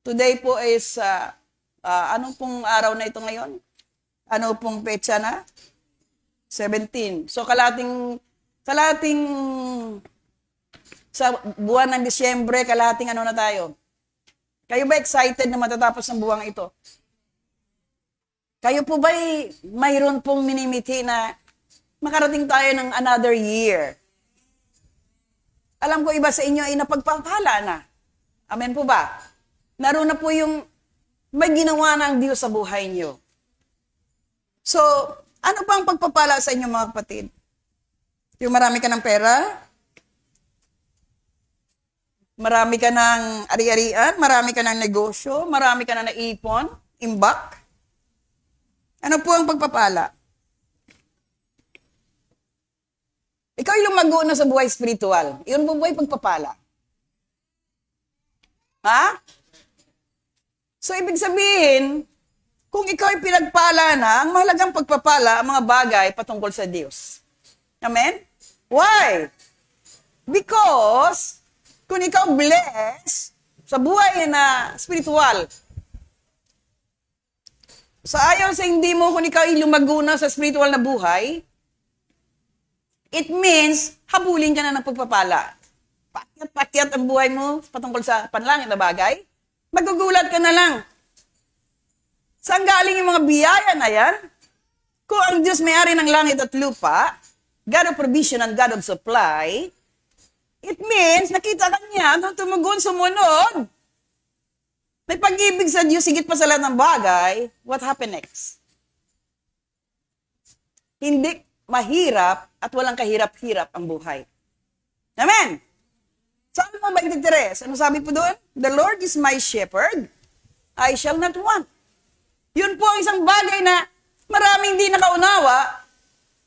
Today po is, anong pong araw na ito ngayon? Ano pong petsa na? 17. So, kalating sa buwan ng Disyembre, kalating ano na tayo? Kayo ba excited na matatapos ang buwang ito? Kayo po ba mayroon pong minimiti na makarating tayo ng another year? Alam ko iba sa inyo ay napagpapala na. Amen po ba? Naroon na po yung may ginawa ng Diyos sa buhay niyo. So, ano pang pagpapala sa inyo mga kapatid? Yung marami ka ng pera? Marami ka ng ari-arian? Marami ka ng negosyo? Marami ka na naipon? Imbak? Ano po ang pagpapala? Ikaw yung lumago na sa buhay spiritual. Iyon po buhay pagpapala. Ha? So, ibig sabihin, kung ikaw ay pinagpala na, ang mahalagang pagpapala ang mga bagay patungkol sa Diyos. Amen? Why? Because, kung ikaw bless sa buhay na spiritual, sa ayaw sa hindi mo kung ikaw ay lumago na sa spiritual na buhay, it means habulin ka na ng pagpapala. Pakyat-pakyat ang buhay mo patungkol sa panlangit na bagay, magugulat ka na lang. Saan galing yung mga biyaya na yan? Kung ang Diyos may-ari ng langit at lupa, God of provision and God of supply, it means nakita ka niya nung tumugon sumunod. May pag-ibig sa Diyos, higit pa sa lahat ng bagay, what happened next? Hindi mahirap at walang kahirap-hirap ang buhay. Amen? Saan mo 23? Ano sabi po doon? The Lord is my shepherd, I shall not want. Yun po ang isang bagay na maraming hindi nakaunawa.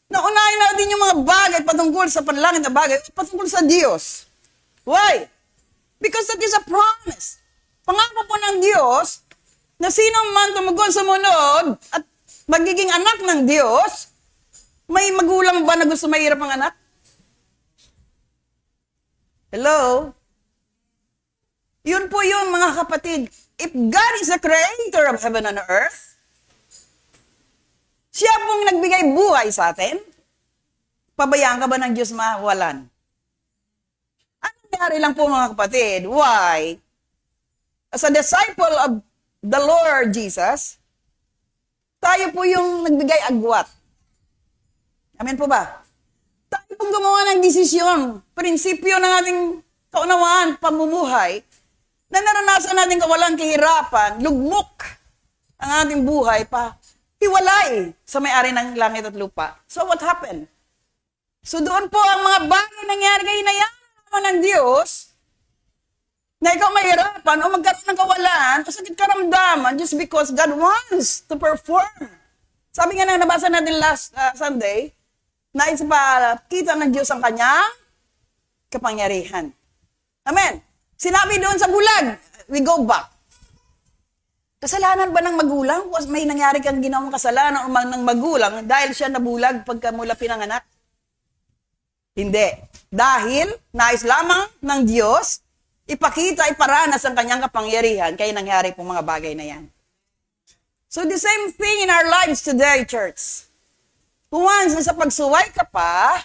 Naunahin natin yung mga bagay patungkol sa panlangit na bagay, patungkol sa Diyos. Why? Because that is a promise. Pangako po ng Diyos na sino man tumugon sumunod at magiging anak ng Diyos, may magulang ba na gusto mahirap ang anak? Hello? Yun po yun, mga kapatid. If God is the creator of heaven and earth, siya pong nagbigay buhay sa atin, pabayaan ka ba ng Diyos mawalan? Ano nangyari lang po mga kapatid? Why? As a disciple of the Lord Jesus, tayo po yung nagbigay agwat. Amen po ba? Tayo pong gumawa ng desisyon, prinsipyo ng ating kaunawaan, pamumuhay, na naranasan natin kawalang kahirapan, lugmok ang ating buhay pa, hiwalay sa may-ari ng langit at lupa. So what happened? So doon po ang mga bagay nangyari kay hinayaan ng Diyos, na ikaw mahirapan o magkaroon ng kawalan o sakit karamdaman just because God wants to perform. Sabi nga na nabasa natin last Sunday, nais pa kita ng Diyos ang kanyang kapangyarihan. Amen. Sinabi doon sa bulag, we go back. Kasalanan ba ng magulang? O may nangyari kang ginawang kasalanan o ng magulang dahil siya nabulag pagka mula pinanganak? Hindi. Dahil nais lamang ng Diyos ipakita, iparanas ang kanyang kapangyarihan, kaya nangyari pong mga bagay na yan. So the same thing in our lives today, church. Once na sa pagsuway ka pa,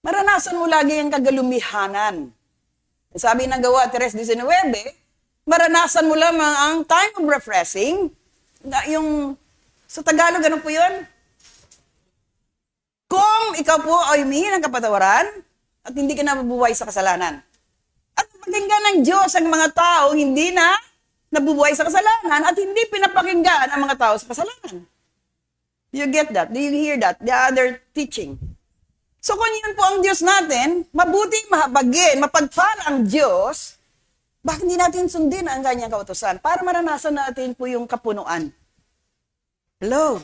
maranasan mo lagi ang kagalumihanan. Sabi ng Gawa 3:19, maranasan mo lamang ang time of refreshing, na yung, sa Tagalog, ano po yun? Kung ikaw po ay humingi ng kapatawaran at hindi ka nabubuhay sa kasalanan. At pakinggan ng Diyos ang mga tao hindi na nabubuhay sa kasalanan at hindi pinapakinggan ang mga tao sa kasalanan. Do you get that? Do you hear that? The other teaching. So kung yun po ang Diyos natin, mabuti mahabagin, mapagpala ang Diyos, bakit hindi natin sundin ang kanyang kautusan para maranasan natin po yung kapunuan? Hello?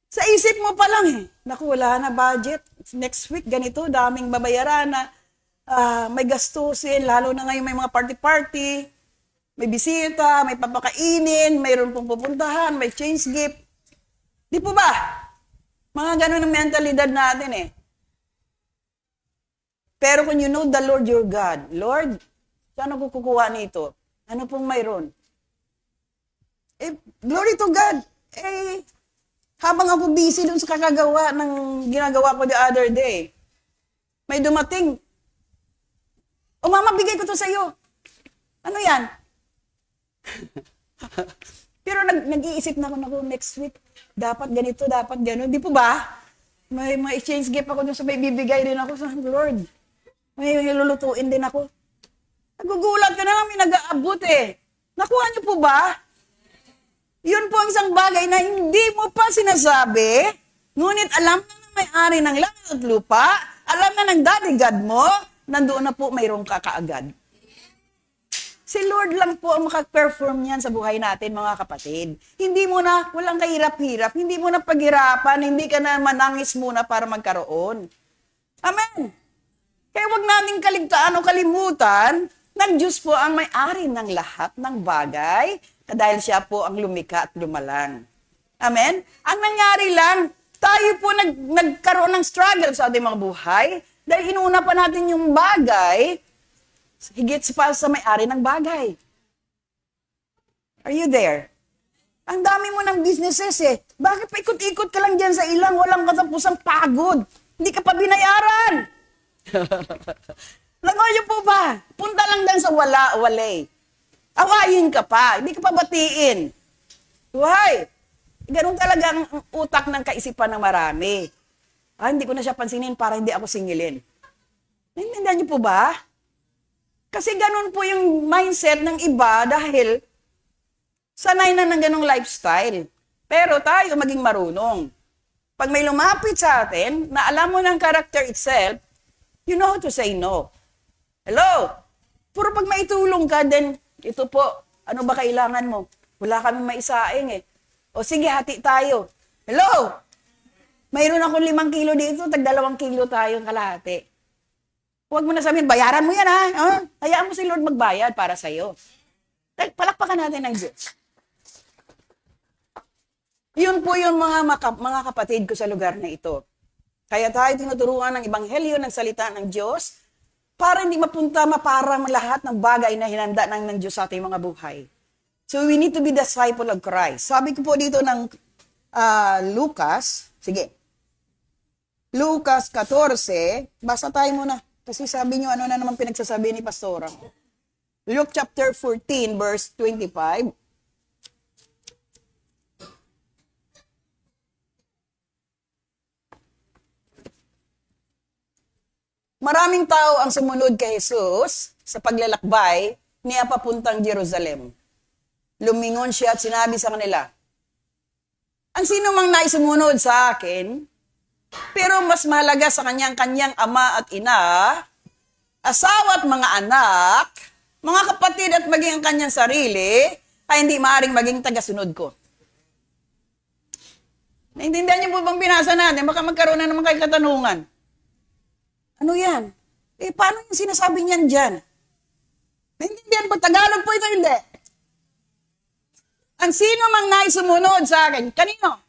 Sa isip mo pa lang naku, wala na budget. Next week, ganito, daming babayaran na may gastusin, lalo na ngayon may mga party-party, may bisita, may papakainin, mayroon pong pupuntahan, may change gift. Di po ba? Mga ganun ang mentalidad natin Pero kung you know the Lord your God, Lord, Saan ako kukuha nito? Ano pong mayroon? Glory to God. Habang ako busy dun sa kakagawa ng ginagawa ko the other day, may dumating, mama, bigay ko to sa iyo. Ano yan? Pero nag-iisip na ako, next week, dapat ganito, dapat gano'n. Di po ba? May exchange gift ako dun sa may bibigay din ako sa Lord. May lulutuin din ako. Nagugulat ka na lang, may nag-aabot eh. Nakuha niyo po ba? Yun po ang isang bagay na hindi mo pa sinasabi, ngunit alam na ng may-ari ng langit at lupa, alam na ng Daddy God mo, nandoon na po mayroong kakaagad. Si Lord lang po ang makaperform yan sa buhay natin, mga kapatid. Hindi mo na, walang kahirap-hirap, hindi mo na paghirapan, hindi ka na manangis muna para magkaroon. Amen. Kaya wag nating kaligtaan o kalimutan, ng Diyos po ang may-ari ng lahat ng bagay, dahil siya po ang lumikha at lumalang. Amen? Ang nangyari lang, tayo po nagkaroon ng struggle sa ating mga buhay, dahil inuna pa natin yung bagay, higit pa sa may-ari ng bagay. Are you there? Ang dami mo ng businesses eh. Bakit pa ikot-ikot ka lang dyan sa ilang walang katapusang pagod? Hindi ka pa binayaran. Langoy niyo po ba? Punta lang lang sa wala-walay. Awayin ka pa. Hindi ka pa batiin. Why? Ganun talaga ang utak ng kaisipan ng marami. Hindi ko na siya pansinin para hindi ako singilin. Naintindihan niyo po ba? Kasi ganun po yung mindset ng iba dahil sanay na ng ganung lifestyle. Pero tayo maging marunong. Pag may lumapit sa atin, na alam mo ng character itself, you know how to say no. Hello? Puro pag maitulong ka, then ito po, ano ba kailangan mo? Wala kami maisaing eh. O sige, hati tayo. Hello? Mayroon akong 5 kilo dito, tag 2 kilo tayo kalahati. Huwag mo na sabihin, bayaran mo yan ha. Hayaan mo si Lord magbayad para sa'yo. Palakpakan natin ng Diyos. Yun po yung mga kapatid ko sa lugar na ito. Kaya tayo tinuturuan ng Ebanghelyo ng salita ng Diyos para hindi maparang lahat ng bagay na hinanda ng Diyos sa ating mga buhay. So we need to be disciple of Christ. Sabi ko po dito ng Lucas, sige. Lucas 14, basa tayo muna. Kasi sabi niyo, ano na naman pinagsasabi ni Pastora. Luke chapter 14, verse 25. Maraming tao ang sumunod kay Jesus sa paglalakbay niya papuntang Jerusalem. Lumingon siya at sinabi sa kanila, ang sino mang naisumunod sa akin, pero mas mahalaga sa kanyang ama at ina, asawa at mga anak, mga kapatid at maging ang kanyang sarili, ay hindi maaaring maging tagasunod ko. Naintindihan niyo po bang binasa natin? Baka magkaroon na naman kayo katanungan. Ano yan? Paano yung sinasabi niyan dyan? Naintindihan po, Tagalog po ito, hindi. Ang sino mang naisumunod sa akin, kanino?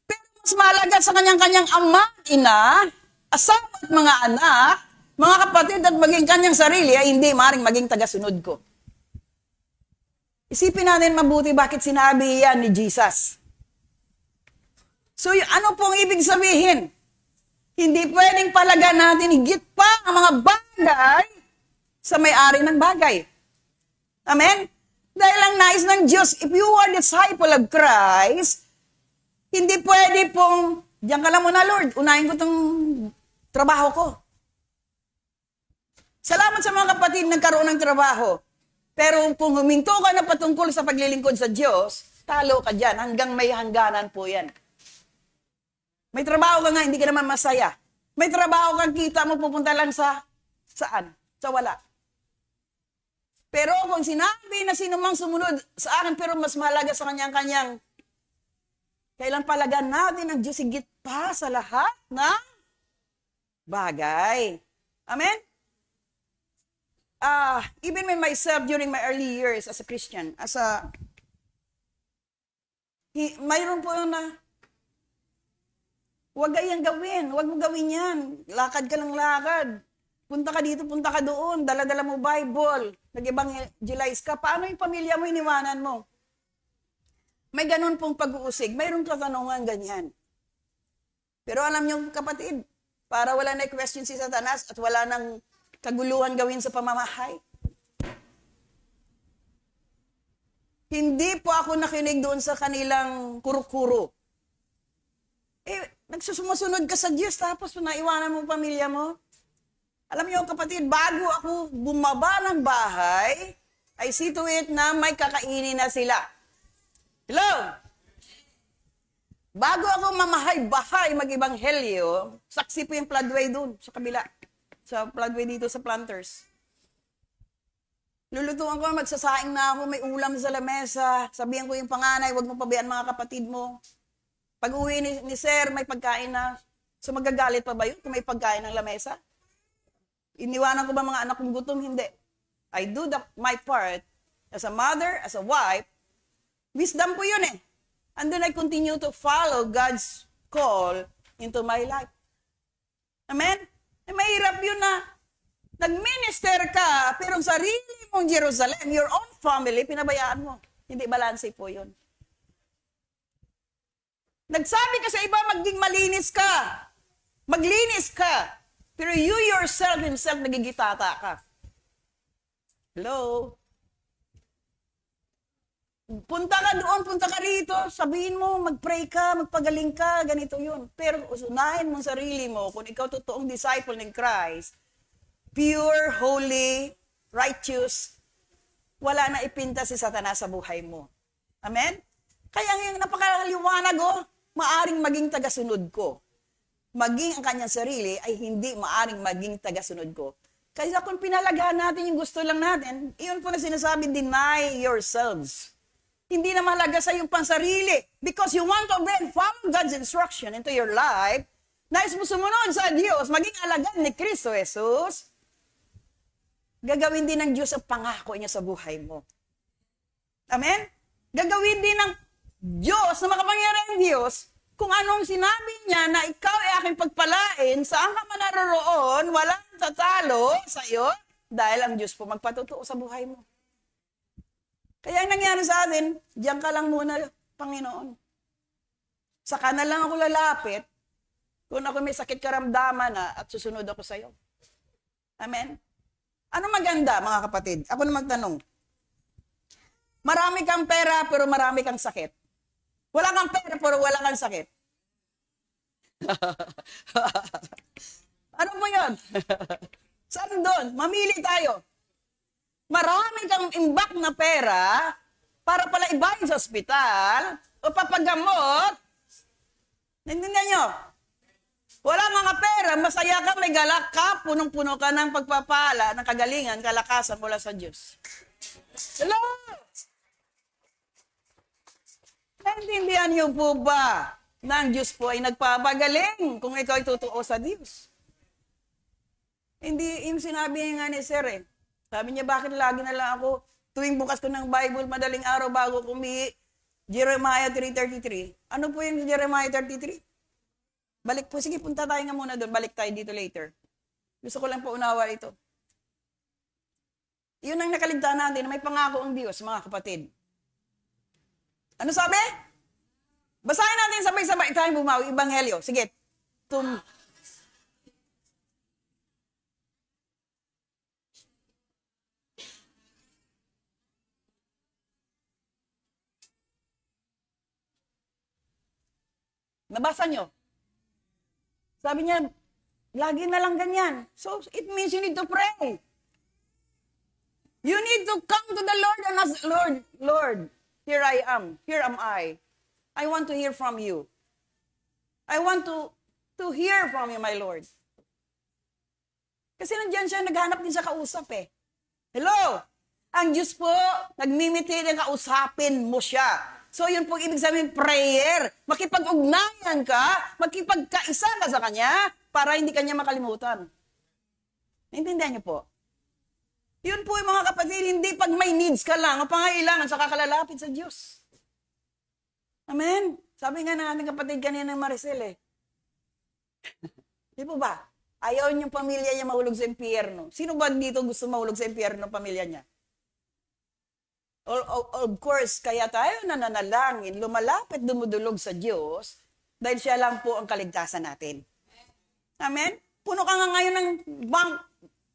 Pero mas mahalaga sa kanyang ama at ina, asawa at mga anak, mga kapatid at maging kanyang sarili, ay hindi maaaring maging tagasunod ko. Isipin natin mabuti bakit sinabi yan ni Jesus. So, ano pong ibig sabihin? Hindi pwedeng palaga natin higit pa ang mga bagay sa may-ari ng bagay. Amen? Dahil ang nais ng Diyos, if you are disciple of Christ, hindi pwede pong, diyan ka lang muna Lord, unahin ko itong trabaho ko. Salamat sa mga kapatid nagkaroon ng trabaho. Pero kung huminto ka na patungkol sa paglilingkod sa Diyos, talo ka dyan. Hanggang may hangganan po yan. May trabaho ka nga, hindi ka naman masaya. May trabaho kang kita mo, pupunta lang saan? Sa wala. Pero kung sinabi na sino mang sumunod sa akin, pero mas mahalaga sa kanyang kailan palagan natin ang Diyos higit pa sa lahat ng bagay. Amen? Even myself during my early years as a Christian, mayroon po yung huwag gawin. Huwag mo gawin yan. Lakad ka ng lakad. Punta ka dito, punta ka doon, dala-dala mo Bible, nag-evangelize ka. Paano yung pamilya mo, iniwanan mo? May ganun pong pag-uusig. Mayroong katanungan ganyan. Pero alam niyo, kapatid, para wala na question si Satanas at wala nang kaguluhan gawin sa pamamahay. Hindi po ako nakinig doon sa kanilang kuro-kuro. Nagsusumusunod ka sa Diyos tapos naiwanan mo pamilya mo. Alam niyo, kapatid, bago ako bumaba ng bahay, I see to it na may kakainin na sila. Hello? Bago ako mamahay-bahay mag-ibanghelyo, saksi po yung floodway doon, sa kabila. Sa floodway dito sa Planters. Lulutuan ko, magsasaing na ako, may ulam sa lamesa. Sabihan ko yung panganay, huwag mo pabayaan mga kapatid mo. Pag uwi ni Sir, may pagkain na. So magagalit pa ba yun kung may pagkain ng lamesa? Iniwanan ko ba mga anak kong gutom? Hindi. I do my part as a mother, as a wife. Wisdom po yun eh. And then I continue to follow God's call into my life. Amen? Mahirap yun na nag-minister ka, pero ang sarili mong Jerusalem, your own family, pinabayaan mo. Hindi balanse po yun. Nagsabi ka sa iba, maging malinis ka. Maglinis ka. Pero you yourself himself, nagigitata ka. Hello? Punta ka doon, punta ka rito, sabihin mo, mag-pray ka, magpagaling ka, ganito yun. Pero usunahin mong sarili mo, kung ikaw totoong disciple ng Christ, pure, holy, righteous, wala na ipinta si Satanas sa buhay mo. Amen? Kaya yung napakaliwanag, maaring maging tagasunod ko. Maging ang kanyang sarili ay hindi maaring maging tagasunod ko. Kaya kung pinalagahan natin yung gusto lang natin, iyon po na sinasabi, deny yourselves. Hindi na mahalaga sa iyong pansarili because you want to then follow God's instruction into your life, nais mo sumunod sa Diyos, maging alagad ni Kristo Jesus, gagawin din ng Diyos ang pangako niya sa buhay mo. Amen? Gagawin din ng Diyos, na makapangyarihang Diyos, kung anong sinabi niya na ikaw ay aking pagpalain, saan ka man naroroon, walang tatalo sa iyo, dahil ang Diyos po magpatutuo sa buhay mo. Kaya ang nangyari sa atin, diyan ka lang muna, Panginoon. Saka na lang ako lalapit kung ako may sakit karamdaman na at susunod ako sa iyo. Amen? Ano maganda, mga kapatid? Ako na magtanong. Marami kang pera, pero marami kang sakit. Wala kang pera, pero wala kang sakit. Ano mo yun? Saan doon? Mamili tayo. Marami kang imbak na pera para pala ibahin sa ospital o papagamot. Naintindihan nyo? Wala mga pera, masaya ka, may galak ka, punong-puno ka ng pagpapala, ng kagalingan, kalakasan mula sa Diyos. Hello? Naintindihan niyo po ba na ang Diyos po ay nagpapagaling kung ikaw ay totoo sa Diyos? Hindi, yung sinabi nga ni Sir eh. Sabi niya, bakit lagi na lang ako, tuwing bukas ko ng Bible, madaling araw bago kumihi, Jeremiah 3:33. Ano po yung Jeremiah 33? Balik po, sige, punta tayo nga muna doon. Balik tayo dito later. Gusto ko lang po unawa ito. Yun ang nakaligtaan natin na may pangako ang Diyos, mga kapatid. Ano sabi? Basahin natin sabay-sabay tayong bumawi. Ebanghelyo. Sige. Nabasa nyo? Sabi niya, lagi na lang ganyan. So, it means you need to pray. You need to come to the Lord and ask, Lord, here I am. Here am I. I want to hear from you. I want to hear from you, my Lord. Kasi nandiyan siya, naghanap din sa kausap eh. Hello? Ang Diyos po, nagmimiti na kausapin mo siya. So yun po ibig sabihin prayer. Makipag-ugnayan ka, makipagkaisa ka sa Kanya para hindi Kanya makalimutan. Naintindihan niyo po? Yun po yung mga kapatid, hindi pag may needs ka lang, o pangailangan, saka kalalapit sa Diyos. Amen? Sabi nga ng ating kapatid kanina ng Maricel eh. Di po ba? Ayaw niyong pamilya niya mahulog sa impyerno. Sino ba dito gusto mahulog sa impyerno pamilya niya? Of course, kaya tayo nananalangin, lumalapit, dumudulog sa Diyos dahil siya lang po ang kaligtasan natin. Amen? Puno ka nga ngayon ng bank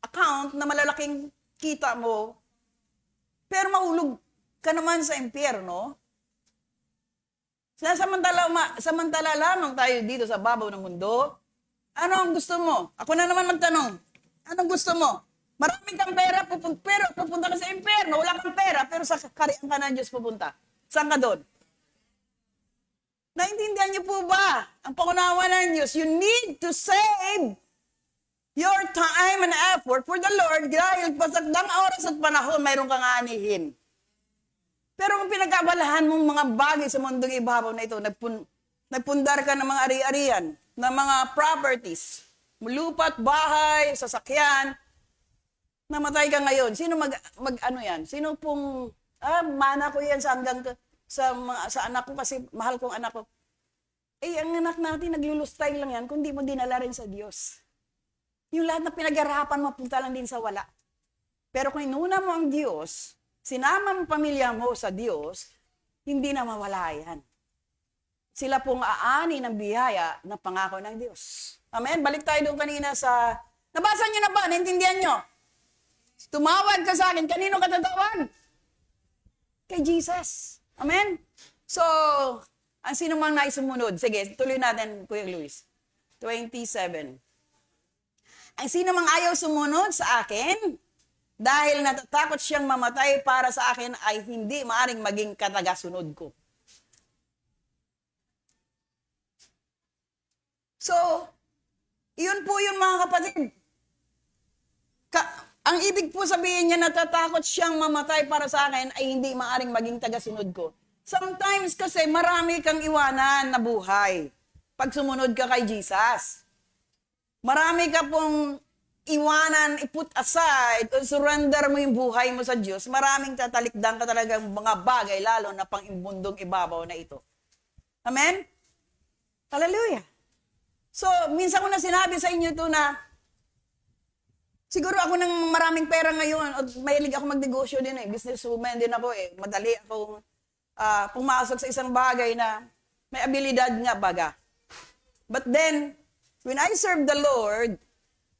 account na malalaking kita mo, pero mahulog ka naman sa impyerno. Samantala lamang tayo dito sa babaw ng mundo. Ano ang gusto mo? Ako na naman magtanong. Anong gusto mo? Maraming kang pera, pero pupunta ka sa impyerno. Wala kang pera, pero sa kariyan ka ng Diyos pupunta. Saan ka doon? Naintindihan niyo po ba ang pangunawa ng Diyos? You need to save your time and effort for the Lord dahil pasagdang oras at panahon, mayroon kang aanihin. Pero kung pinag-abalahan mong mga bagay sa mundong ibabaw na ito, nagpundar ka ng mga ari-arian, ng mga properties, lupa't bahay, sasakyan, namatay ka ngayon. Sino ano yan? Sino pong, mana ko yan sa anak ko kasi mahal kong anak ko. Ang anak natin, naglulustay lang yan kung di mo dinala rin sa Diyos. Yung lahat na pinag-arapan, mapunta lang din sa wala. Pero kung inuna mo ang Diyos, sinama mo pamilya mo sa Diyos, hindi na mawala yan. Sila pong aani ng biyaya na pangako ng Diyos. Amen? Balik tayo doon kanina sa, nabasa nyo na ba? Naintindihan nyo? Tumawag ka sa akin. Kanino ka tatawag? Kay Jesus. Amen? So, ang sino mang naisumunod? Sige, tuloy natin, Kuya Luis. 27. Ang sino mang ayaw sumunod sa akin, dahil natatakot siyang mamatay para sa akin, ay hindi maaring maging katagasunod ko. So, iyon po yun mga kapatid. Ang ibig po sabihin niya, natatakot siyang mamatay para sa akin ay hindi maaring maging tagasunod ko. Sometimes kasi marami kang iwanan na buhay pag sumunod ka kay Jesus. Marami ka pong iwanan, i-put aside, o surrender mo yung buhay mo sa Diyos. Maraming tatalikdan ka talagang mga bagay, lalo na pang imbundong ibabaw na ito. Amen? Hallelujah. So, minsan ko na sinabi sa inyo ito na siguro ako ng maraming pera ngayon, o mahilig ako magnegosyo din businesswoman din ako madali akong pumasok sa isang bagay na may abilidad nga baga. But then, when I serve the Lord,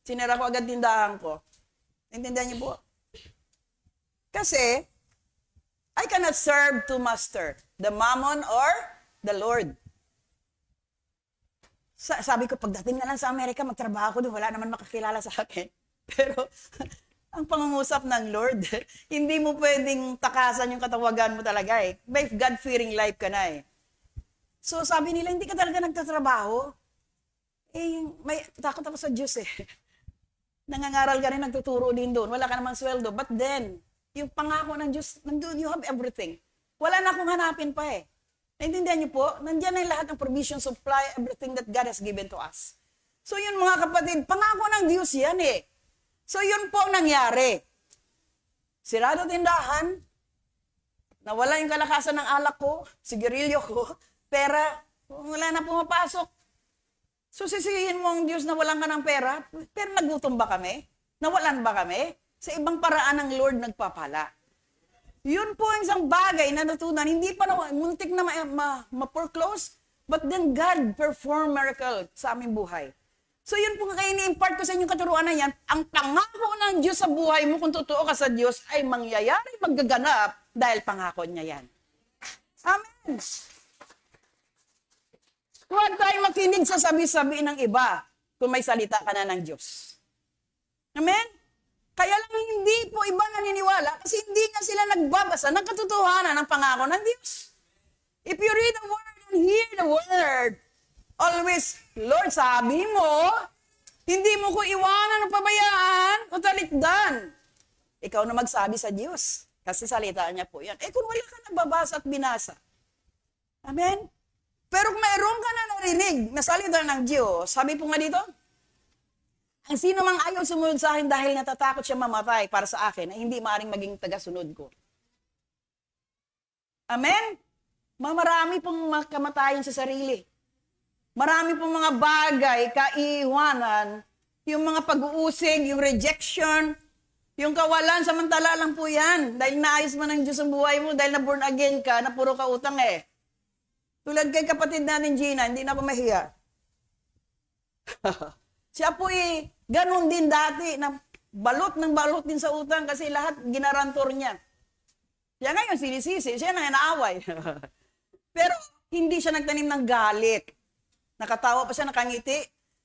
sinira ko agad tindahan ko. Intindihan niyo po? Kasi, I cannot serve two master, the mammon or the Lord. Sabi ko, pagdating na lang sa Amerika, magtrabaho ko doon, wala naman makakilala sa akin. Pero, ang pangungusap ng Lord, hindi mo pwedeng takasan yung katawagan mo talaga May God-fearing life ka na So, sabi nila, hindi ka talaga nagtatrabaho. May takot ako sa Diyos Nangangaral ka rin, nagtuturo din doon. Wala ka namang sweldo. But then, yung pangako ng Diyos, nandun, you have everything. Wala na akong hanapin pa Naintindihan niyo po? Nandiyan na yung lahat ng provision, supply, everything that God has given to us. So yun mga kapatid, pangako ng Diyos yan So yun po ang nangyari. Sirado tindahan, nawala yung kalakasan ng alak ko, sigarilyo ko, pera, wala na pumapasok. So sisihin mo ang Diyos na walang ka ng pera, pero nagutom ba kami? Nawalan ba kami? Sa ibang paraan ng Lord nagpapala. Yun po ang isang bagay na natutunan. Hindi pa muntik na ma-foreclose, but then God perform miracle sa aming buhay. So yun po kaya ini-impart ko sa inyong katuruan na yan, ang pangako ng Diyos sa buhay mo kung totoo ka sa Diyos ay mangyayari, maggaganap dahil pangako niya yan. Amen. Huwag tayong makinig sa sabi-sabi ng iba kung may salita ka na ng Diyos. Amen? Kaya lang hindi po iba naniniwala kasi hindi nga sila nagbabasa ng katotohanan ng pangako ng Diyos. If you read the Word and hear the Word, always, Lord, sabi mo, hindi mo ko iwanan o pabayaan o talikdan. Ikaw na magsabi sa Diyos kasi salita niya po yan. Kung wala ka nagbabasa at binasa. Amen? Pero kung mayroon ka na narinig na salita ng Diyos, sabi po nga dito, ang sino mang ayaw sumunod sa akin dahil natatakot siya mamatay para sa akin, ay hindi maaaring maging tagasunod ko. Amen? Marami pong kamatayan sa sarili. Marami pong mga bagay, kaiwanan, yung mga pag-uusig, yung rejection, yung kawalan, samantala lang po yan. Dahil naayos mo ng Diyos ang buhay mo, dahil na born again ka, na puro ka utang eh. Tulad kay kapatid natin Gina, hindi na ako mahiya. Siya po ganun din dati, na balot ng balot din sa utang kasi lahat ginarantor niya. Siya ngayon sinisisi, siya na naaway. Pero hindi siya nagtanim ng galit. Nakatawa pa siya, nakangiti.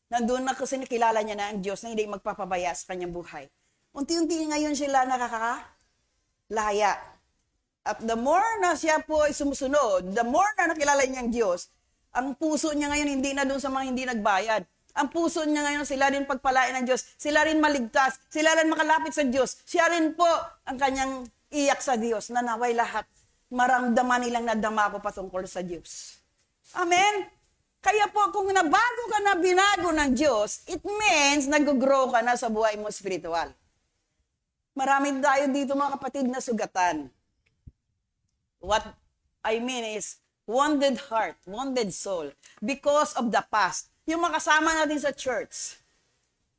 Nandun na kasi nakilala niya na ang Diyos na hindi magpapabaya sa kanyang buhay. Unti-unti ngayon sila nakakalaya. At the more na siya po ay sumusunod, the more na nakilala niya ang Diyos, ang puso niya ngayon hindi na doon sa mga hindi nagbayad. Ang puso niya ngayon, sila rin pagpalain ng Diyos, sila rin maligtas, sila rin makalapit sa Diyos. Siya rin po ang kanyang iyak sa Diyos na naway lahat maramdaman nilang nadama ko patungkol sa Diyos. Amen? Kaya po, kung nabago ka na binago ng Diyos, it means nag-grow ka na sa buhay mo spiritual. Marami tayo dito mga kapatid na sugatan. What I mean is, wounded heart, wounded soul, because of the past. Yung makasama natin sa church,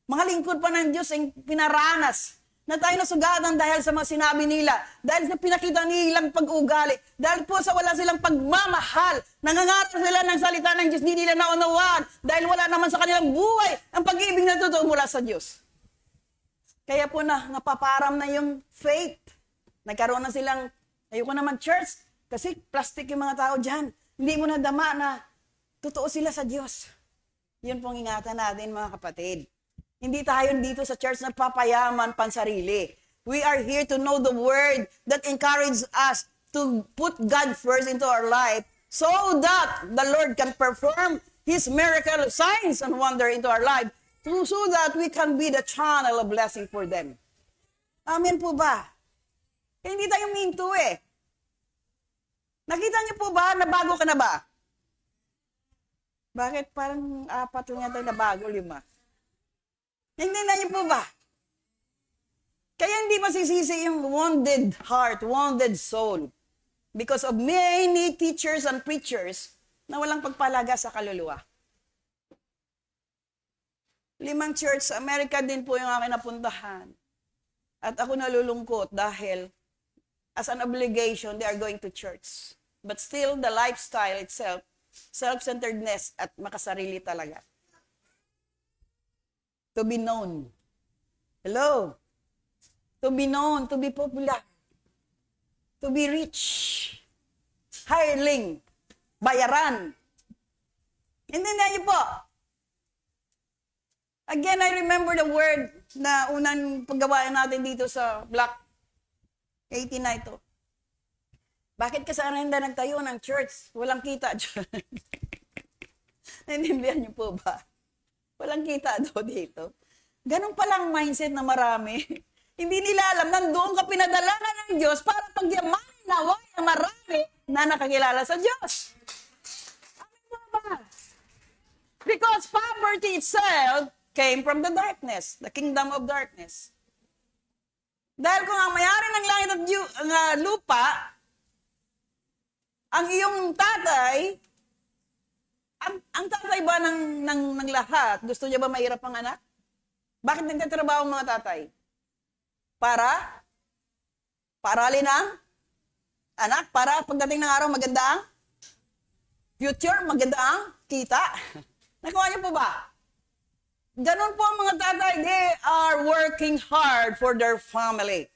mga lingkod pa ng Diyos ang pinaranas na tayo nasugatan dahil sa mga sinabi nila, dahil sa pinakita nilang pag-ugali, dahil po sa wala silang pagmamahal, nangangarap sila ng salita ng Diyos, hindi nila naunawaan, dahil wala naman sa kanilang buhay ang pag-ibig na totoo mula sa Diyos. Kaya po napaparam na yung faith. Nagkaroon na silang, ayoko naman church, kasi plastic yung mga tao dyan. Hindi mo nadama na totoo sila sa Diyos. Yun pong ingatan natin mga kapatid. Hindi tayo dito sa church na papayaman pansarili. We are here to know the word that encourages us to put God first into our life so that the Lord can perform His miracle signs and wonder into our life so that we can be the channel of blessing for them. Amen po ba? Hindi tayo minto eh. Nakita niyo po ba, nabago ka na ba? Bakit parang 4 lang yata nabago, 5? Hindi na niyo po ba? Kaya hindi masisisi yung wounded heart, wounded soul. Because of many teachers and preachers na walang pagpalaga sa kaluluwa. 5 church sa Amerika din po yung aking napuntahan. At ako nalulungkot dahil as an obligation, they are going to church. But still, the lifestyle itself, self-centeredness at makasarili talaga. To be known. Hello? To be known, to be popular. To be rich. Hireling. Bayaran. Hindi na niyo po. Again, I remember the word na unang paggawain natin dito sa Block 80 na ito. Bakit ka sa Arenda nagtayo ng church? Walang kita dyan. Naintindihan niyo po ba? Walang kita daw dito. Ganun palang mindset na marami. Hindi nila alam, nandoon ka pinadalanan ng Diyos para pagyamanin naway ang marami na nakakilala sa Diyos. Amin po ba? Because poverty itself came from the darkness, the kingdom of darkness. Dahil kung ang mayari ng langit at lupa, ang iyong tatay, ang tatay ba ng lahat, gusto niya ba mahirap ang anak? Bakit nagtatrabaho ang mga tatay? Para aralin ang anak, para pagdating ng araw maganda ang future, maganda ang kita. Nakuha niyo po ba? Ganon po ang mga tatay, they are working hard for their family.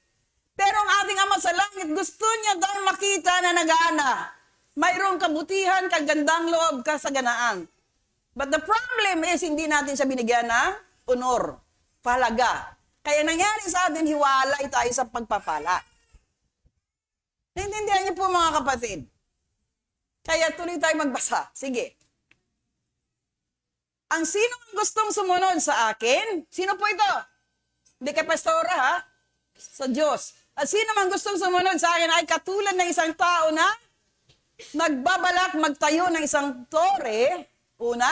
Pero ang ating Ama sa Langit, gusto niya daw makita na nag-aana. Mayroong kabutihan, kagandang loob, kasaganaan. But the problem is, hindi natin siya binigyan ng honor, pahalaga. Kaya nangyari sa atin, hiwalay tayo sa pagpapala. Naintindihan niyo po mga kapatid? Kaya tuloy tayo magbasa. Sige. Ang sino ang gustong sumunod sa akin? Sino po ito? Hindi kay pastora ha? Sa Diyos. At sino man gustong sumunod sa akin ay katulad ng isang tao na nagbabalak magtayo ng isang tore. Una,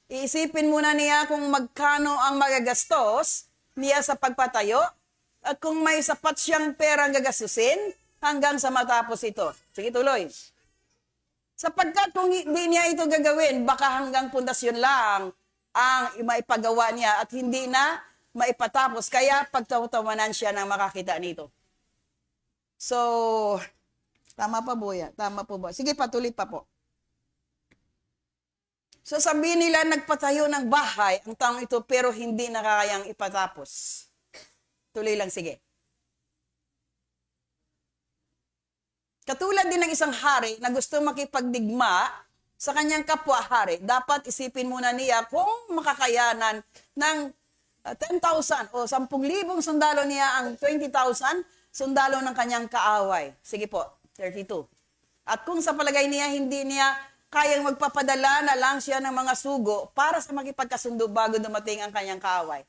iisipin muna niya kung magkano ang magagastos niya sa pagpatayo at kung may sapat siyang perang gagastusin hanggang sa matapos ito. Sige, tuloy. Sapagkat kung hindi niya ito gagawin, baka hanggang pundasyon lang ang maipagawa niya at hindi na maipatapos. Kaya pagtatawanan siya ng makakita nito. So, tama pa po yan. Tama po ba? Sige, patuloy pa po. So sabihin nila, nagpatayo ng bahay ang taong ito pero hindi nakakayang ipatapos. Tuloy lang, sige. Katulad din ng isang hari na gusto makipagdigma sa kanyang kapwa-hari, dapat isipin muna niya kung makakayanan ng 10,000 o 10,000 sundalo niya ang 20,000 sundalo ng kanyang kaaway. Sige po, 32. At kung sa palagay niya hindi niya kayang magpapadala na lang siya ng mga sugo para sa makipagkasundo bago dumating ang kanyang kaaway.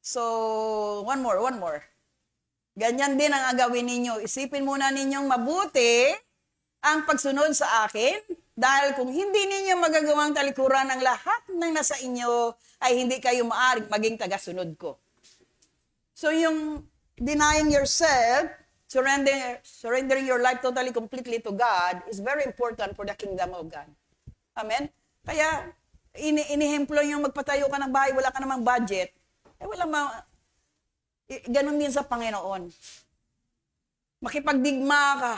So, one more. Ganyan din ang agawin ninyo. Isipin muna ninyong mabuti ang pagsunod sa akin dahil kung hindi ninyo magagawang talikuran ng lahat ng nasa inyo, ay hindi kayo maaring maging tagasunod ko. So, yung denying yourself, surrendering your life totally, completely to God is very important for the kingdom of God. Amen? Kaya, inihemplo yung magpatayo ka ng bahay, wala ka namang budget, ganun din sa Panginoon. Makipagdigma ka,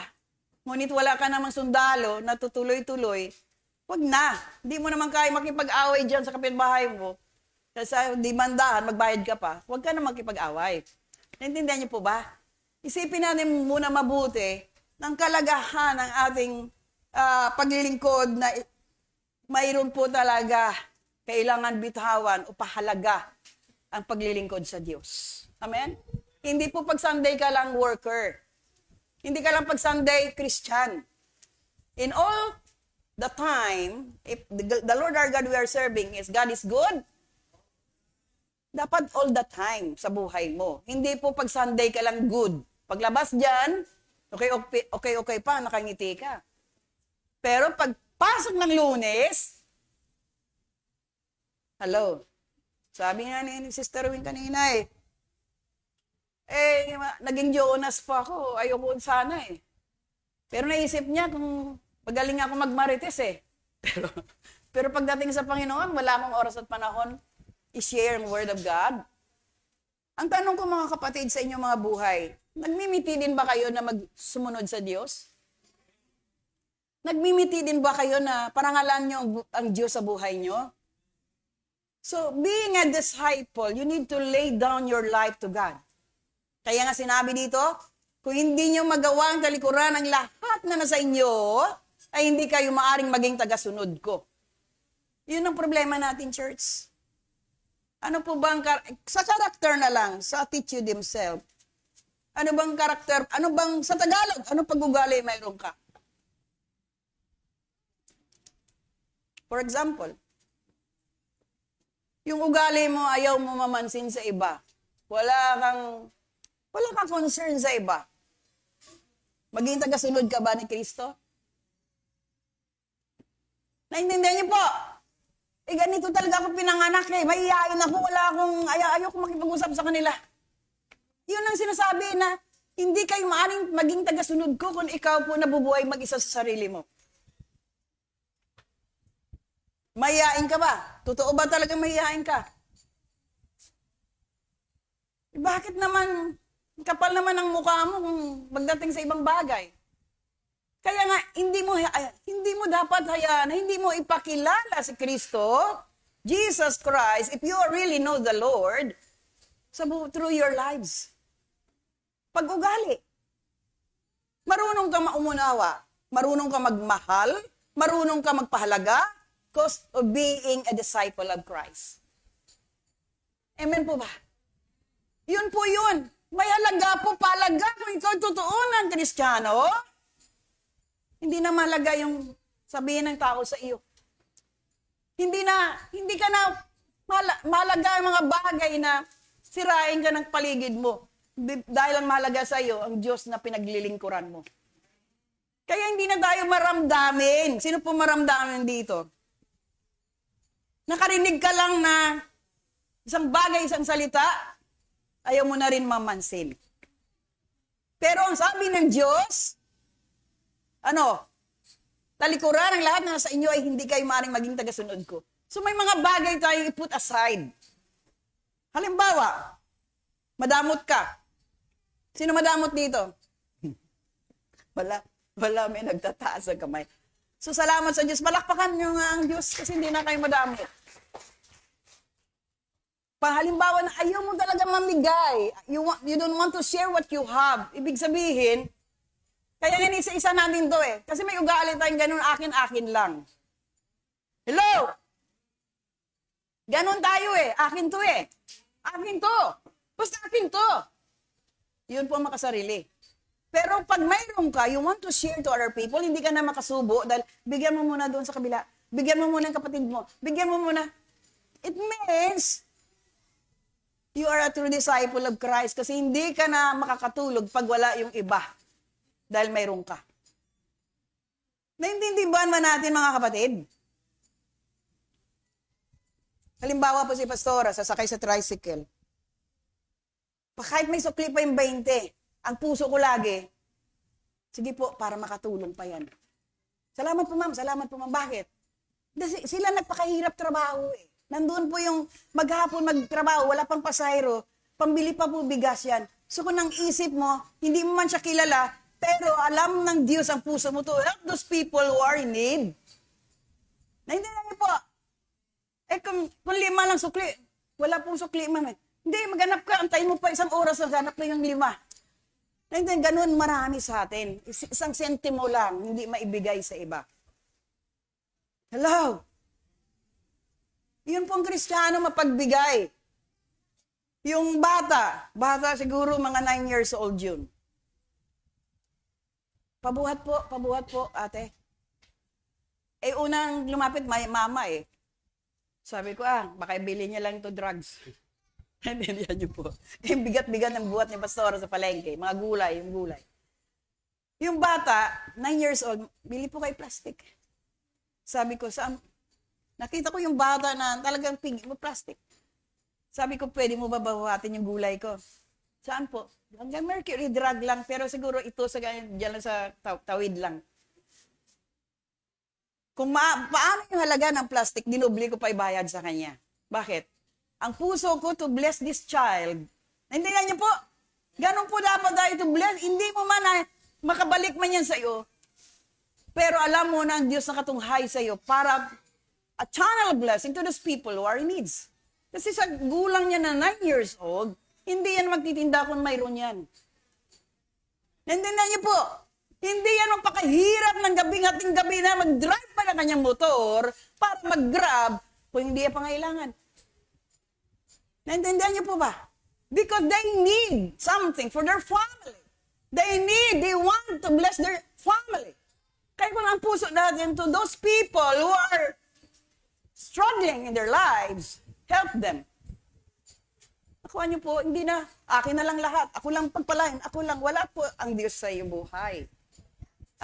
ngunit wala ka namang sundalo na tutuloy-tuloy, wag na. Hindi mo naman kaya makipag-away dyan sa kapitbahay mo. Kasi di mandahan, magbayad ka pa. Wag ka na makipag-away. Naintindihan niyo po ba? Isipin natin muna mabuti ng kalagahan ng ating paglilingkod na mayroon po talaga kailangan bitawan o pahalaga ang paglilingkod sa Diyos. Amen? Hindi po pag Sunday ka lang worker. Hindi ka lang pag Sunday Christian. In all the time, if the Lord our God we are serving is God is good, dapat all the time sa buhay mo. Hindi po pag Sunday ka lang good. Paglabas dyan, okay pa, nakangiti ka. Pero pag pasok ng Lunes, hello, sabi nga ni Sister Wing kanina naging Jonas pa ako, ayoko sana Pero naisip niya kung magaling ako magmarites Pero pagdating sa Panginoon, wala akong oras at panahon i-share ang Word of God. Ang tanong ko mga kapatid sa inyong mga buhay, nagmimiti din ba kayo na magsumunod sa Diyos? Nagmimiti din ba kayo na parangalan nyo ang Diyos sa buhay nyo? So, being a disciple, you need to lay down your life to God. Kaya nga sinabi dito, kung hindi nyo magawa ang talikuran ng lahat na nasa inyo, ay hindi kayo maaring maging tagasunod ko. Yun ang problema natin, church. Ano po bang, sa karakter na lang, sa attitude himself, ano bang karakter, sa Tagalog, ano pag-ugali mayroon ka? For example, yung ugali mo, ayaw mo mamansin sa iba. Wala kang concern sa iba. Maging tagasunod ka ba ni Kristo? Naintindihan niyo po? Ganito talaga ako pinanganak Mahihayin ako, ayaw ko makipag-usap sa kanila. Yun ang sinasabi na hindi kayo maaring maging tagasunod ko kung ikaw po nabubuhay mag-isa sa sarili mo. Mahihain ka ba? Totoo ba talaga mahihain ka? Bakit naman, kapal naman ang mukha mo kung magdating sa ibang bagay? Kaya nga, hindi mo dapat hayaan, hindi mo ipakilala si Kristo, Jesus Christ, if you really know the Lord, through your lives. Pag-ugali. Marunong ka maunawa, marunong ka magmahal, marunong ka magpahalaga, cost of being a disciple of Christ. Amen po ba? Yun po yun. May halaga po, palaga kung ikaw totoo ng Kristiyano. Hindi na malaga yung sabihin ng tao sa iyo. Hindi ka na malaga ang mga bagay na sirain ka ng paligid mo. Dahil ang mahalaga sa iyo, ang Diyos na pinaglilingkuran mo. Kaya hindi na tayo maramdamin. Sino po maramdamin dito? Nakarinig ka lang na isang bagay, isang salita, ayaw mo na rin mamansin. Pero ang sabi ng Diyos, talikuran ang lahat na sa inyo ay hindi kayo maaaring maging tagasunod ko. So may mga bagay tayong i-put aside. Halimbawa, madamot ka. Sino madamot dito? Wala may nagtataas ng kamay. So salamat sa Diyos. Palakpakan nyo nga ang Diyos kasi hindi na kayo madamot. Halimbawa na ayaw mo talaga mamigay. You don't want to share what you have. Ibig sabihin, kaya nga isa-isa natin to eh. Kasi may ugali tayong ganun, akin-akin lang. Hello? Ganun tayo eh. Akin to eh. Akin to. Basta akin to. Yun po ang makasarili. Pero pag mayroon ka, you want to share to other people, hindi ka na makasubo dahil bigyan mo muna doon sa kabila. Bigyan mo muna ang kapatid mo. Bigyan mo muna. It means you are a true disciple of Christ kasi hindi ka na makakatulog pag wala yung iba dahil mayroon ka. Naintindihan ba natin mga kapatid? Halimbawa po si Pastora, sasakay sa tricycle. Kahit may sukli pa yung 20, ang puso ko lagi, sige po, para makatulong pa yan. Salamat po ma'am, salamat po ma'am. Bakit? Sila nagpakahirap trabaho eh. Nandun po yung maghapon magtrabaho, wala pang pasahero, pambili pa po bigas yan. So kung ang isip mo, hindi mo man siya kilala, pero alam ng Diyos ang puso mo to help those people who are in need. Naintindihan niyo po? Eh kung 5 lang sukli, wala pong sukli ma'am eh. Hindi, maghanap ka, antayin mo pa 1 oras, maghanap na yung 5. Naintindihan, ganun marami sa atin. Isang sentimo lang, hindi maibigay sa iba. Hello? Yun pong Kristiyano mapagbigay. Yung bata siguro mga 9 years old yun. Pabuhat po, ate. Eh, unang lumapit, may mama eh. Sabi ko, baka ibili niya lang to drugs. Hindi niyo po. Yung bigat-bigat ng buhat ni Pastora sa palengke, mga gulay, yung gulay. Yung bata, 9 years old, bili po kay plastic. Sabi ko, saan? Nakita ko yung bata na talagang plastic. Sabi ko, pwede mo ba bawatin yung gulay ko? Saan po? Hanggang mercury drug lang, pero siguro ito sa dyan lang sa tawid lang. Kung paano yung halaga ng plastic, dinubli ko pa ibayad sa kanya. Bakit? Ang puso ko to bless this child. Naintindihan niyo po? Ganun po dapat tayo to bless. Hindi mo man makabalik man yan sa iyo. Pero alam mo na ang Diyos na katunghay sa iyo para a channel of blessing to those people who are in needs. Kasi sa gulang niya na 9 years old, hindi yan magtitinda kung mayroon yan. Naintindihan niyo po? Hindi yan magpakahirap ng gabing-ating gabi na mag-drive pa ng kanyang motor para mag-grab kung hindi yan pangailangan. Naintindihan niyo po ba? Because they need something for their family. They want to bless their family. Kaya kung ang puso natin to those people who are struggling in their lives, help them. Nakuha niyo po, hindi na, akin na lang lahat. Ako lang pagpalain, ako lang. Wala po ang Diyos sa iyong buhay.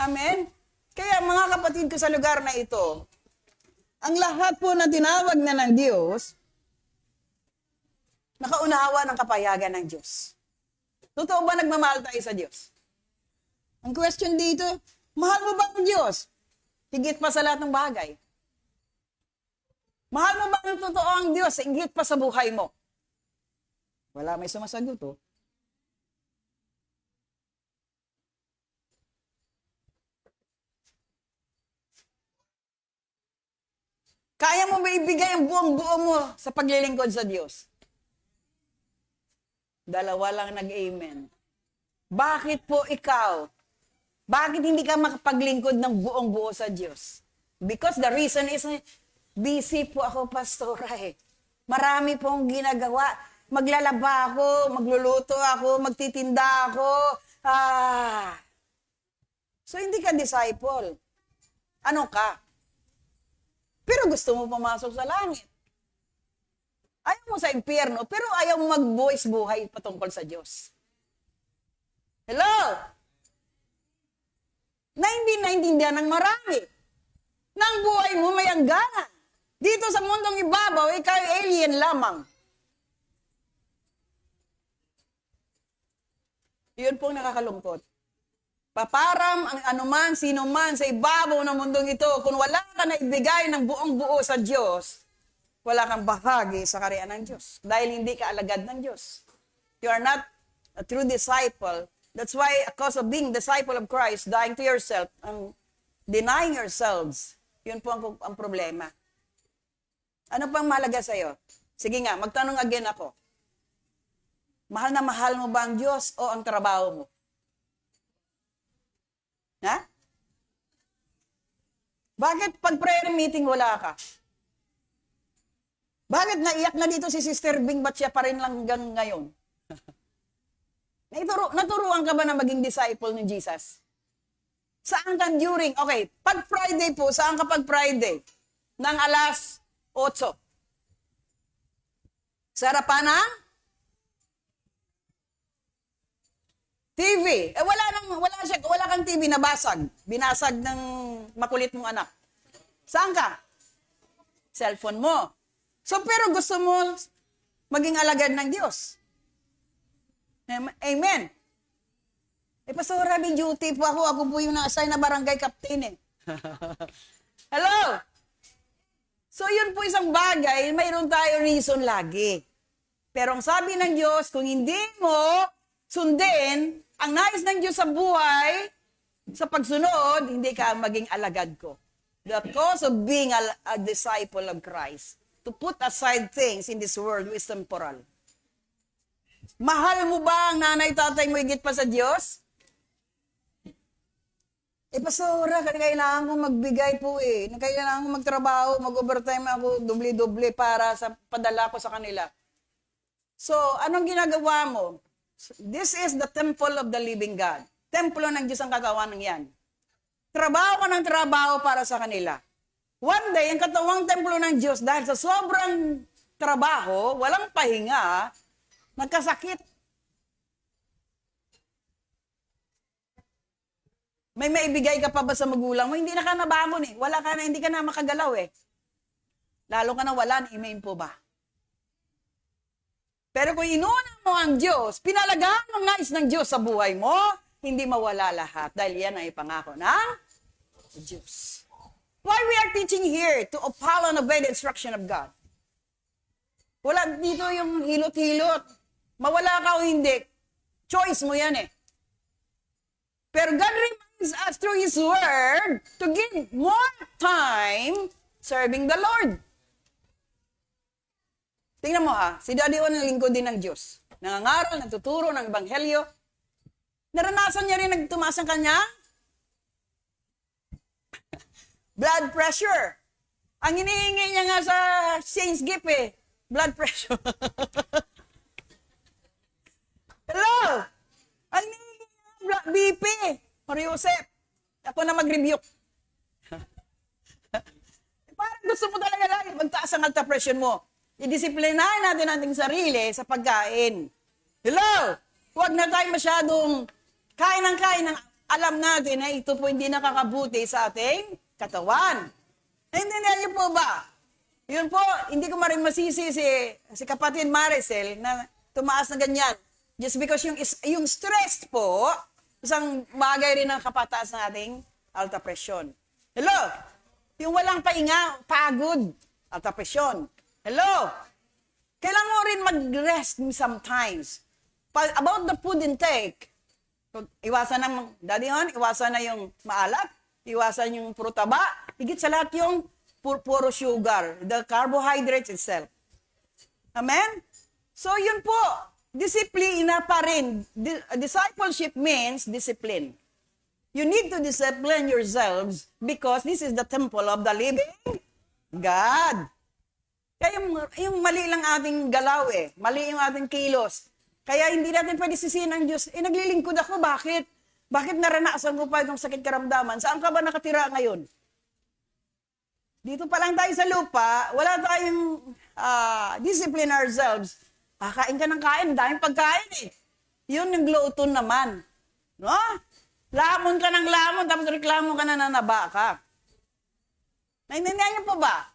Amen? Kaya mga kapatid ko sa lugar na ito, ang lahat po na tinawag na ng Diyos, nakaunawa ng kapayagan ng Diyos. Totoo ba nagmamahal tayo sa Diyos? Ang question dito, mahal mo ba ang Diyos? Higit pa sa lahat ng bagay. Mahal mo ba ang totoo ang Diyos? Higit pa sa buhay mo. Wala may sumasagot, oh. Kaya mo ba ibigay ang buong buo mo sa paglilingkod sa Diyos? Dalawa lang nag-amen. Bakit po ikaw? Bakit hindi ka makapaglingkod ng buong buo sa Diyos? Because the reason is, busy po ako, pastora eh. Marami pong ginagawa. Maglalaba ako, magluluto ako, magtitinda ako. So hindi ka disciple. Ano ka? Pero gusto mo pumasok sa langit. Ayaw mo sa impyerno, pero ayaw mo mag-buwis buhay patungkol sa Diyos. Hello? Naintindihan ng marami. Nang buhay mo may hangganan. Dito sa mundong ibabaw, ikaw alien lamang. Yun pong nakakalungkot. Paparam ang anuman, sino man sa ibabaw ng mundong ito, kung wala ka na ibigay ng buong buo sa Diyos, wala kang bahagi sa kaharian ng Diyos. Dahil hindi ka alagad ng Diyos. You are not a true disciple. That's why, because of being disciple of Christ, dying to yourself, and denying yourselves, yun po ang problema. Ano pang mahalaga sa'yo? Sige nga, magtanong again ako. Mahal na mahal mo ba ang Diyos o ang trabaho mo? Ha? Bakit pag prayer meeting wala ka? Bakit naiyak na dito si Sister Bing, ba't siya pa rin lang hanggang ngayon? Naturuan ka ba na maging disciple ni Jesus? Saan ka during? Okay, pag Friday po, saan ka pag Friday? Nang alas 8. Sa harapan ng TV. Wala kang TV na basag. Binasag ng makulit mong anak. Saan ka? Cellphone mo. So, pero gusto mo maging alagad ng Diyos. Amen. Pastor Rabi, duty po ako. Ako po yung na-assign na barangay captain eh. Hello? So, yun po isang bagay, mayroon tayo reason lagi. Pero ang sabi ng Diyos, kung hindi mo sundin ang nais ng Diyos sa buhay, sa pagsunod, hindi ka maging alagad ko. The cause of being a disciple of Christ, to put aside things in this world is temporal. Mahal mo ba ang nanay, tatay mo higit pa sa Diyos? Pastora, kailangan ko magbigay po eh. Kailangan ko magtrabaho, mag-overtime ako, doble-doble para sa padala ko sa kanila. So, anong ginagawa mo? This is the temple of the living God. Templo ng Diyos ang katawan ng yan. Trabaho ka ng trabaho para sa kanila. One day, ang katawang templo ng Diyos, dahil sa sobrang trabaho, walang pahinga, nagkasakit. May maibigay ka pa ba sa magulang mo? Hindi na ka nabangon eh. Wala ka na, hindi ka na makagalaw eh. Lalo ka na wala, amen po ba? Pero kung inuna mo ang Diyos, pinalagaan ang nais ng Diyos sa buhay mo, hindi mawala lahat. Dahil yan ay pangako ng Diyos. Why we are teaching here to follow and obey the instruction of God? Wala dito yung hilot-hilot. Mawala ka o hindi. Choice mo yan eh. Pero God reminds us through His Word to give more time serving the Lord. Tingnan mo ha, si Daddy O ng lingkod din ng Diyos. Nangangaral, nagtuturo ng Ebanghelyo. Naranasan niya rin nagtumaas ang kanya blood pressure. Ang hinihingi niya nga sa Saints Gift eh, blood pressure. Hello? Ang hinihingi niya BP. Mariusep, ako na mag-rebuke. Parang gusto mo talaga lagi magtaas ang alta pressure mo. I-disiplinahin natin ating sarili sa pagkain. Hello? Huwag na tayo masyadong kain ng alam natin na ito po hindi nakakabuti sa ating katawan. Naintindihan niyo po ba? Yun po, hindi ko maring masisi si kapatid Maricel na tumaas na ganyan. Just because yung stress po, isang bagay rin ng kapataas ng ating alta presyon. Hello? Yung walang pahinga, pagod, alta presyon. Hello? Kailangan mo rin mag-rest sometimes. About the food intake, iwasan ng, Daddy Hon, iwasan na yung maalat, iwasan yung puro taba, higit sa lahat yung puro sugar, the carbohydrates itself. Amen? So yun po, disiplina pa rin. Discipleship means discipline. You need to discipline yourselves because this is the temple of the living God. Kaya yung mali lang ating galaw eh. Mali yung ating kilos. Kaya hindi natin pwede sisihin ng Diyos. Naglilingkod ako. Bakit? Bakit naranasan ko pa itong sakit karamdaman? Saan ka ba nakatira ngayon? Dito pa lang tayo sa lupa. Wala tayong discipline ourselves. Kain ka ng kain. Daming pagkain eh. Yun yung glutton naman. No? Lamon ka ng lamon. Tapos reklamo ka na nanaba ka. Naintindihan niyo po ba?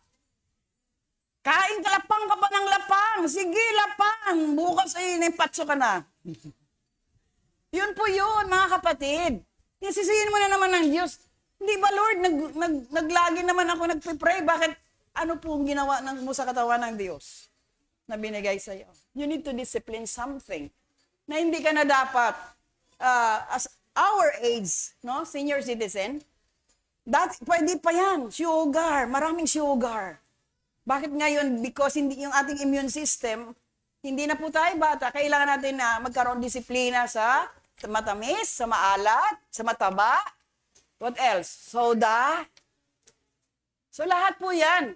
Kain ka, lapang ka pa ng lapang. Sige, lapang. Bukas ay nipatso ka na. Yun po yun, mga kapatid. Sisihin mo na naman ng Diyos. Hindi ba, Lord, naglagi naman ako nagpipray. Bakit Ano po ang ginawa mo sa katawan ng Diyos na binigay sa iyo? You need to discipline something na hindi ka na dapat, as our age, no, senior citizen, pwede pa yan, sugar, maraming sugar. Bakit ngayon? Because hindi yung ating immune system, hindi na po tayo bata, kailangan natin na magkaroon disiplina sa matamis, sa maalat, sa mataba. What else? Soda. So lahat po yan.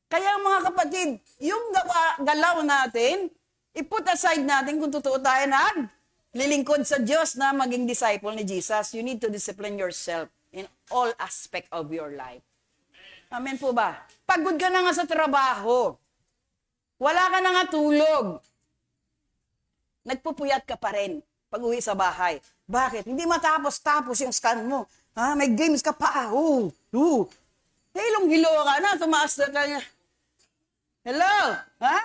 Kaya mga kapatid, yung galaw natin, i-put aside natin kung totoo tayo lilingkod sa Diyos na maging disciple ni Jesus. You need to discipline yourself in all aspect of your life. Amen po ba? Pagod ka na nga sa trabaho. Wala ka na nga tulog. Nagpupuyat ka pa rin pag uwi sa bahay. Bakit? Hindi matapos-tapos yung scan mo. Ha? May games ka pa. Hilong-hilo ka na. Tumaas na ka niya. Hello? Ha?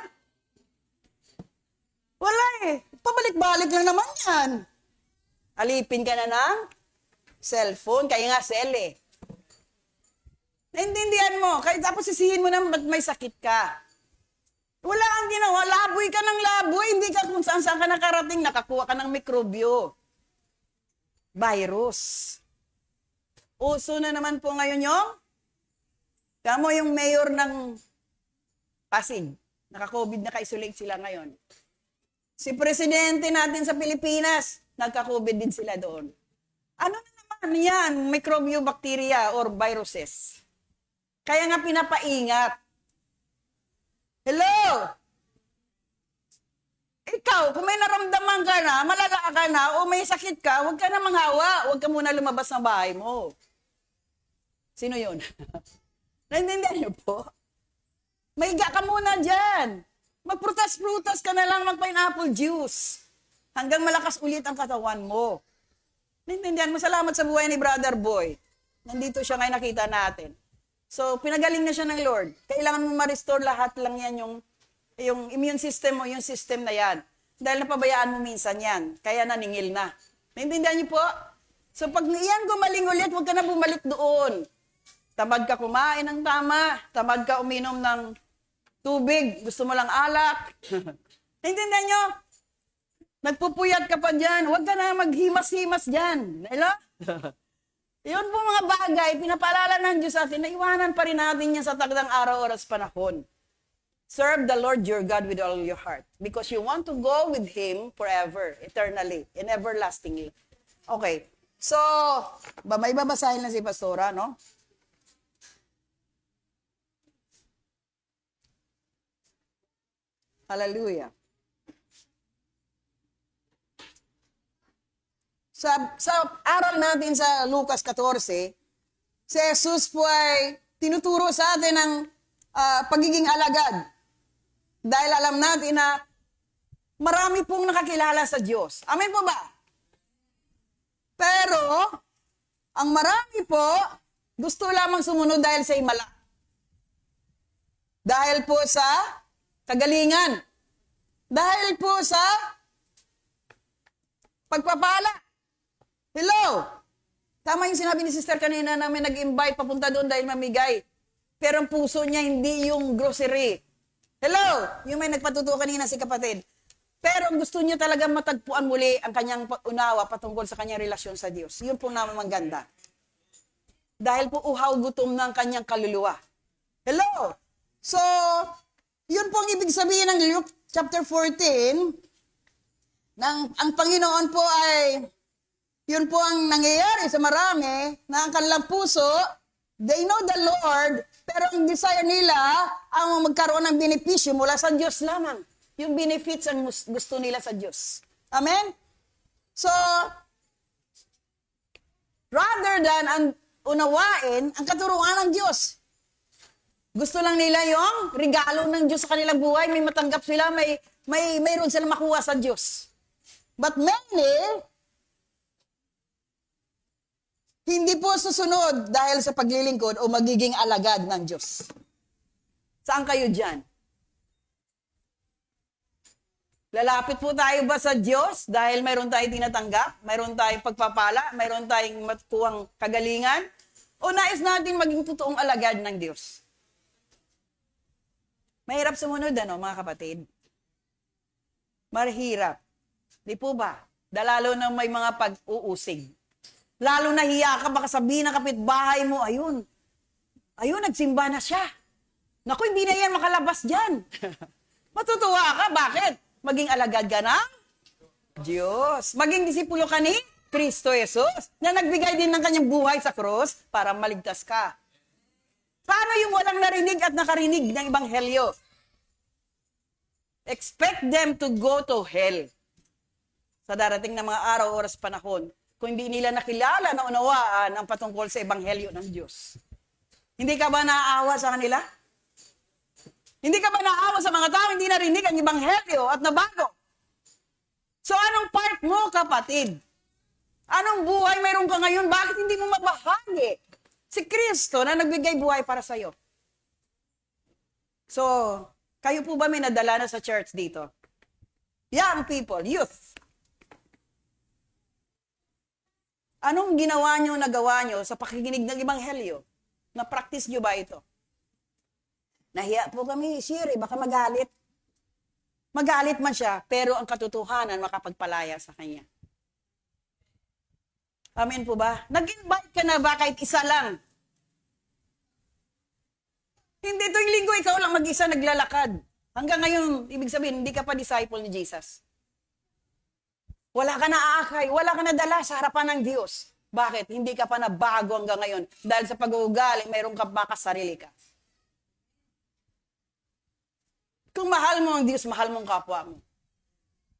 Wala eh. Pabalik-balik lang naman yan. Alipin ka na ng cellphone. Kaya nga cell eh. Naintindihan mo. Kaya tapos sisihin mo na ba't may sakit ka. Wala kang ginawa. Laboy ka ng laboy. Hindi ka kung saan-saan ka nakarating. Nakakuha ka ng mikrobyo. Virus. Uso na naman po ngayon yung kamo yung mayor ng Pasig. Naka-COVID, naka-isolate sila ngayon. Si presidente natin sa Pilipinas, nagka-COVID din sila doon. Ano na naman yan? Microbio, bacteria, or viruses. Kaya nga pinapaingat. Hello? Ikaw, kung may naramdaman ka na, malala ka na, o may sakit ka, huwag ka na manghawa. Huwag ka muna lumabas ng bahay mo. Sino yun? Naintindihan niyo po? Maiga ka muna dyan. Magprutas-prutas ka na lang, mag-pineapple juice. Hanggang malakas ulit ang katawan mo. Naintindihan mo? Salamat sa buhay ni Brother Boy. Nandito siya ngayon, nakita natin. So, pinagaling na siya ng Lord. Kailangan mo ma-restore lahat lang yan, yung immune system mo, yung system na yan. Dahil napabayaan mo minsan yan. Kaya naningil na. Naintindihan niyo po? So, pag yan gumaling ulit, huwag ka na bumalik doon. Tamad ka kumain ng tama. Tamad ka uminom ng tubig. Gusto mo lang alak. Naintindihan niyo? Nagpupuyat ka pa dyan. Huwag ka na maghimas-himas dyan. Hello? Yun po mga bagay, pinapaalala ng Diyos sa atin, naiwanan pa rin natin yan sa takdang araw, oras, panahon. Serve the Lord your God with all your heart because you want to go with Him forever, eternally, and everlastingly. Okay. So, may babasahin na si Pastora, no? Hallelujah. Sa aral natin sa Lucas 14, si Jesus po ay tinuturo sa atin ng pagiging alagad. Dahil alam natin na marami pong nakakilala sa Diyos. Amen po ba? Pero, ang marami po, gusto lamang sumunod dahil sa himala. Dahil po sa kagalingan. Dahil po sa pagpapala. Hello? Tama yung sinabi ni sister kanina na may nag-invite papunta doon dahil mamigay. Pero ang puso niya hindi yung grocery. Hello? Yung may nagpatuto kanina si kapatid. Pero ang gusto niya talaga matagpuan muli ang kanyang unawa patungkol sa kanyang relasyon sa Diyos. Yun po naman maganda. Dahil po uhaw gutom ng kanyang kaluluwa. Hello? So, yun po ang ibig sabihin ng Luke chapter 14. Ang Panginoon po ay yun po ang nangyayari sa marami na ang kanilang puso, they know the Lord, pero ang desire nila ang magkaroon ng benepisyo mula sa Diyos lamang. Yung benefits ang gusto nila sa Diyos. Amen? So, rather than ang unawain ang katuruan ng Diyos. Gusto lang nila yung regalo ng Diyos sa kanilang buhay, may matanggap sila, mayroon sila makuha sa Diyos. But many, hindi po susunod dahil sa paglilingkod o magiging alagad ng Diyos. Saan kayo dyan? Lalapit po tayo ba sa Diyos dahil mayroon tayong tinatanggap, mayroon tayong pagpapala, mayroon tayong matukuhang kagalingan, o nais natin maging totoong alagad ng Diyos? Mahirap sumunod, mga kapatid? Mahirap. Di po ba? Lalo na may mga pag-uusig. Lalo na hiya ka, baka sabihin ng kapitbahay mo, ayun, nagsimba na siya. Naku, hindi na yan makalabas dyan. Matutuwa ka, bakit? Maging alagad ka ng Diyos. Maging disipulo ka ni Kristo Jesus, na nagbigay din ng kanyang buhay sa krus para maligtas ka. Paano yung walang narinig at nakarinig ng Ebanghelyo? Expect them to go to hell sa darating na mga araw, oras, panahon, kung hindi nila nakilala na unawaan ang patungkol sa Ebanghelyo ng Diyos. Hindi ka ba naaawa sa kanila? Hindi ka ba naaawa sa mga tao hindi narinig ang Ebanghelyo at nabago? So anong part mo, kapatid? Anong buhay mayroon ka ngayon? Bakit hindi mo mabahagi si Kristo na nagbigay buhay para sa'yo? So, kayo po ba may nadala na sa church dito? Young people, youth. Anong nagawa nyo sa pakikinig ng Ebanghelyo? Na-practice nyo ba ito? Nahiya po kami, Siri, baka magalit. Magalit man siya, pero ang katotohanan makapagpalaya sa kanya. Amen po ba? Nag-invite ka na ba kahit isa lang? Hindi, tuwing linggo ikaw lang mag-isa naglalakad. Hanggang ngayon, ibig sabihin, hindi ka pa disciple ni Jesus. Wala ka na aakay, wala ka na dala sa harapan ng Diyos. Bakit? Hindi ka pa nabago hanggang ngayon. Dahil sa pag-uugali, mayroon ka baka sarili ka. Kung mahal mo ang Diyos, mahal mo ang kapwa mo.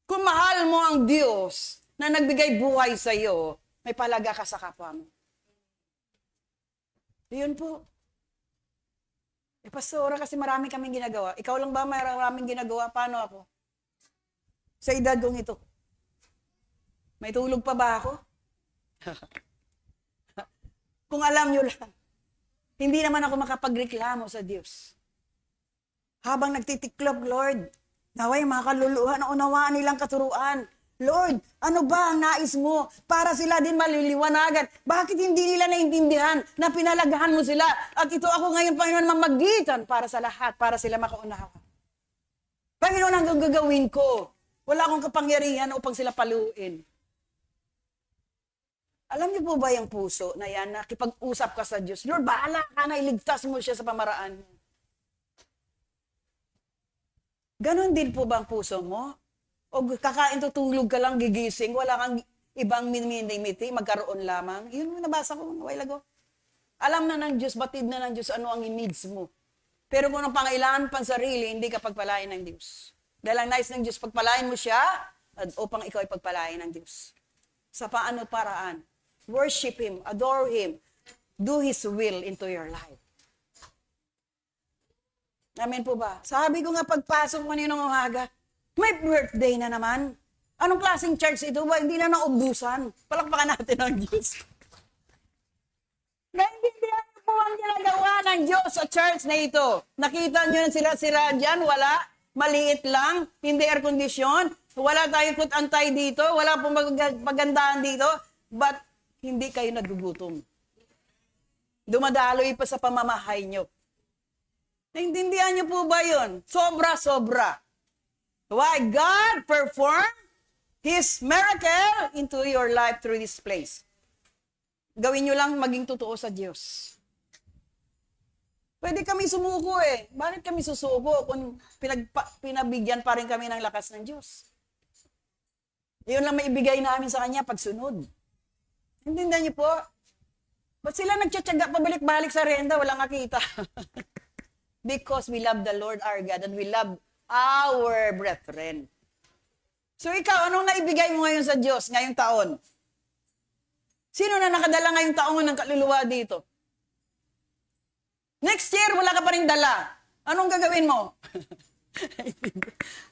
Kung mahal mo ang Diyos na nagbigay buhay sa iyo, may palaga ka sa kapwa mo. Yun po. Pastora, kasi marami kaming ginagawa. Ikaw lang ba maraming ginagawa? Paano ako? Sa edad kong ito. May tulog pa ba ako? Kung alam nyo lang, hindi naman ako makapagreklamo sa Diyos. Habang nagtitiklop, Lord, naway mga kaluluhan na unawaan nilang katuruan. Lord, ano ba ang nais mo para sila din maliliwanagan? Bakit hindi nila naintindihan na pinalagahan mo sila? At ito ako ngayon, Panginoon, mamagitan para sa lahat, para sila makaunawa. Panginoon, ang gagawin ko. Wala akong kapangyarihan upang sila paluin. Alam niyo po ba yung puso na yan, nakipag-usap ka sa Diyos? Lord, bahala ka na, iligtas mo siya sa pamaraan mo. Ganon din po ba ang puso mo? O kakain tutulog ka lang, gigising, wala kang ibang minimiti, magkaroon lamang. Yun yung nabasa ko a while ago. Alam na ng Diyos, batid na ng Diyos ano ang needs mo. Pero kung ang pangailangan pang sarili, hindi ka pagpalain ng Diyos. Dahil ang nais ng Diyos, pagpalain mo siya upang ikaw ay pagpalain ng Diyos. Sa paano paraan? Worship Him, adore Him, do His will into your life. Amen po ba? Sabi ko nga pagpasok ko ninong umaga, may birthday na naman. Anong klaseng church ito ba? Hindi na naubusan. Palakpakan natin ang Diyos. Naintindihan niyo po ang ginagawa ng Diyos sa church na ito. Nakita niyo na sila dyan, wala. Maliit lang, hindi air condition. Wala tayong put-antay dito. Wala pong magandahan dito. But hindi kayo nagugutom. Dumadaloy pa sa pamamahay niyo. Naintindihan niyo po ba yun? Sobra-sobra. Why God performed His miracle into your life through this place. Gawin nyo lang maging totoo sa Diyos. Pwede kami sumuko eh. Bakit kami susuko kung pinabigyan pa rin kami ng lakas ng Diyos? Iyon lang may ibigay namin sa Kanya, pagsunod. Intindihan niyo po? Ba't sila nagtsatsaga pabalik-balik sa renda, walang nakita? Because we love the Lord our God and we love our brethren. So ikaw, anong naibigay mo ngayon sa Diyos ngayong taon? Sino na nakadala ngayong taon ng kaluluwa dito? Next year, wala ka pa rin dala. Anong gagawin mo?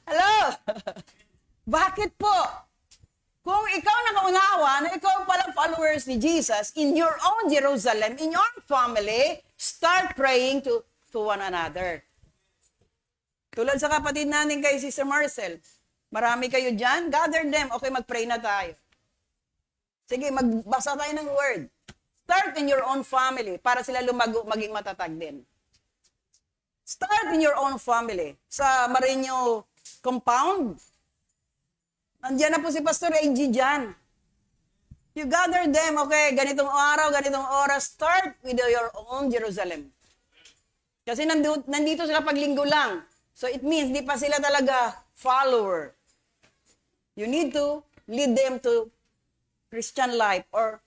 Hello? Bakit po? Kung ikaw nakaunawa na ikaw palang followers ni Jesus in your own Jerusalem, in your family, start praying to one another. Tulad sa kapatid natin kay Sister Marcel, marami kayo dyan, gather them. Okay, mag-pray na tayo. Sige, magbasa tayo ng word. Start in your own family para sila lumago, maging matatag din. Start in your own family. Sa Marino compound, nandiyan na po si Pastor AG dyan. You gather them, okay, ganitong araw, ganitong oras, start with your own Jerusalem. Kasi nandito sila paglinggo lang. So it means, di pa sila talaga follower. You need to lead them to Christian life or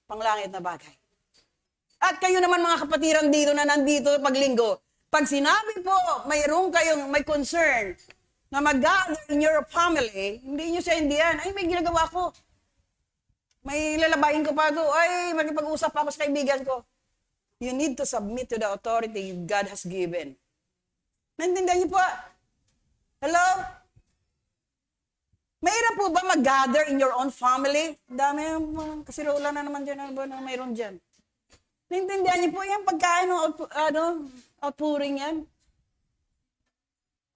panglangit na bagay. At kayo naman mga kapatiran dito na nandito paglinggo, pag sinabi po, may concern na mag-gather in your family, hindi nyo siya hindihan, ay may ginagawa ko. May lalabahin ko pa ito. Ay, makipag-usap ako sa kaibigan ko. You need to submit to the authority God has given. Naintindihan niyo po? Hello? Mayroon po ba mag-gather in your own family? Dami, kasirola na naman dyan. Ano mayroon dyan? Naintindihan niyo po yan? Pagkain outpouring yan.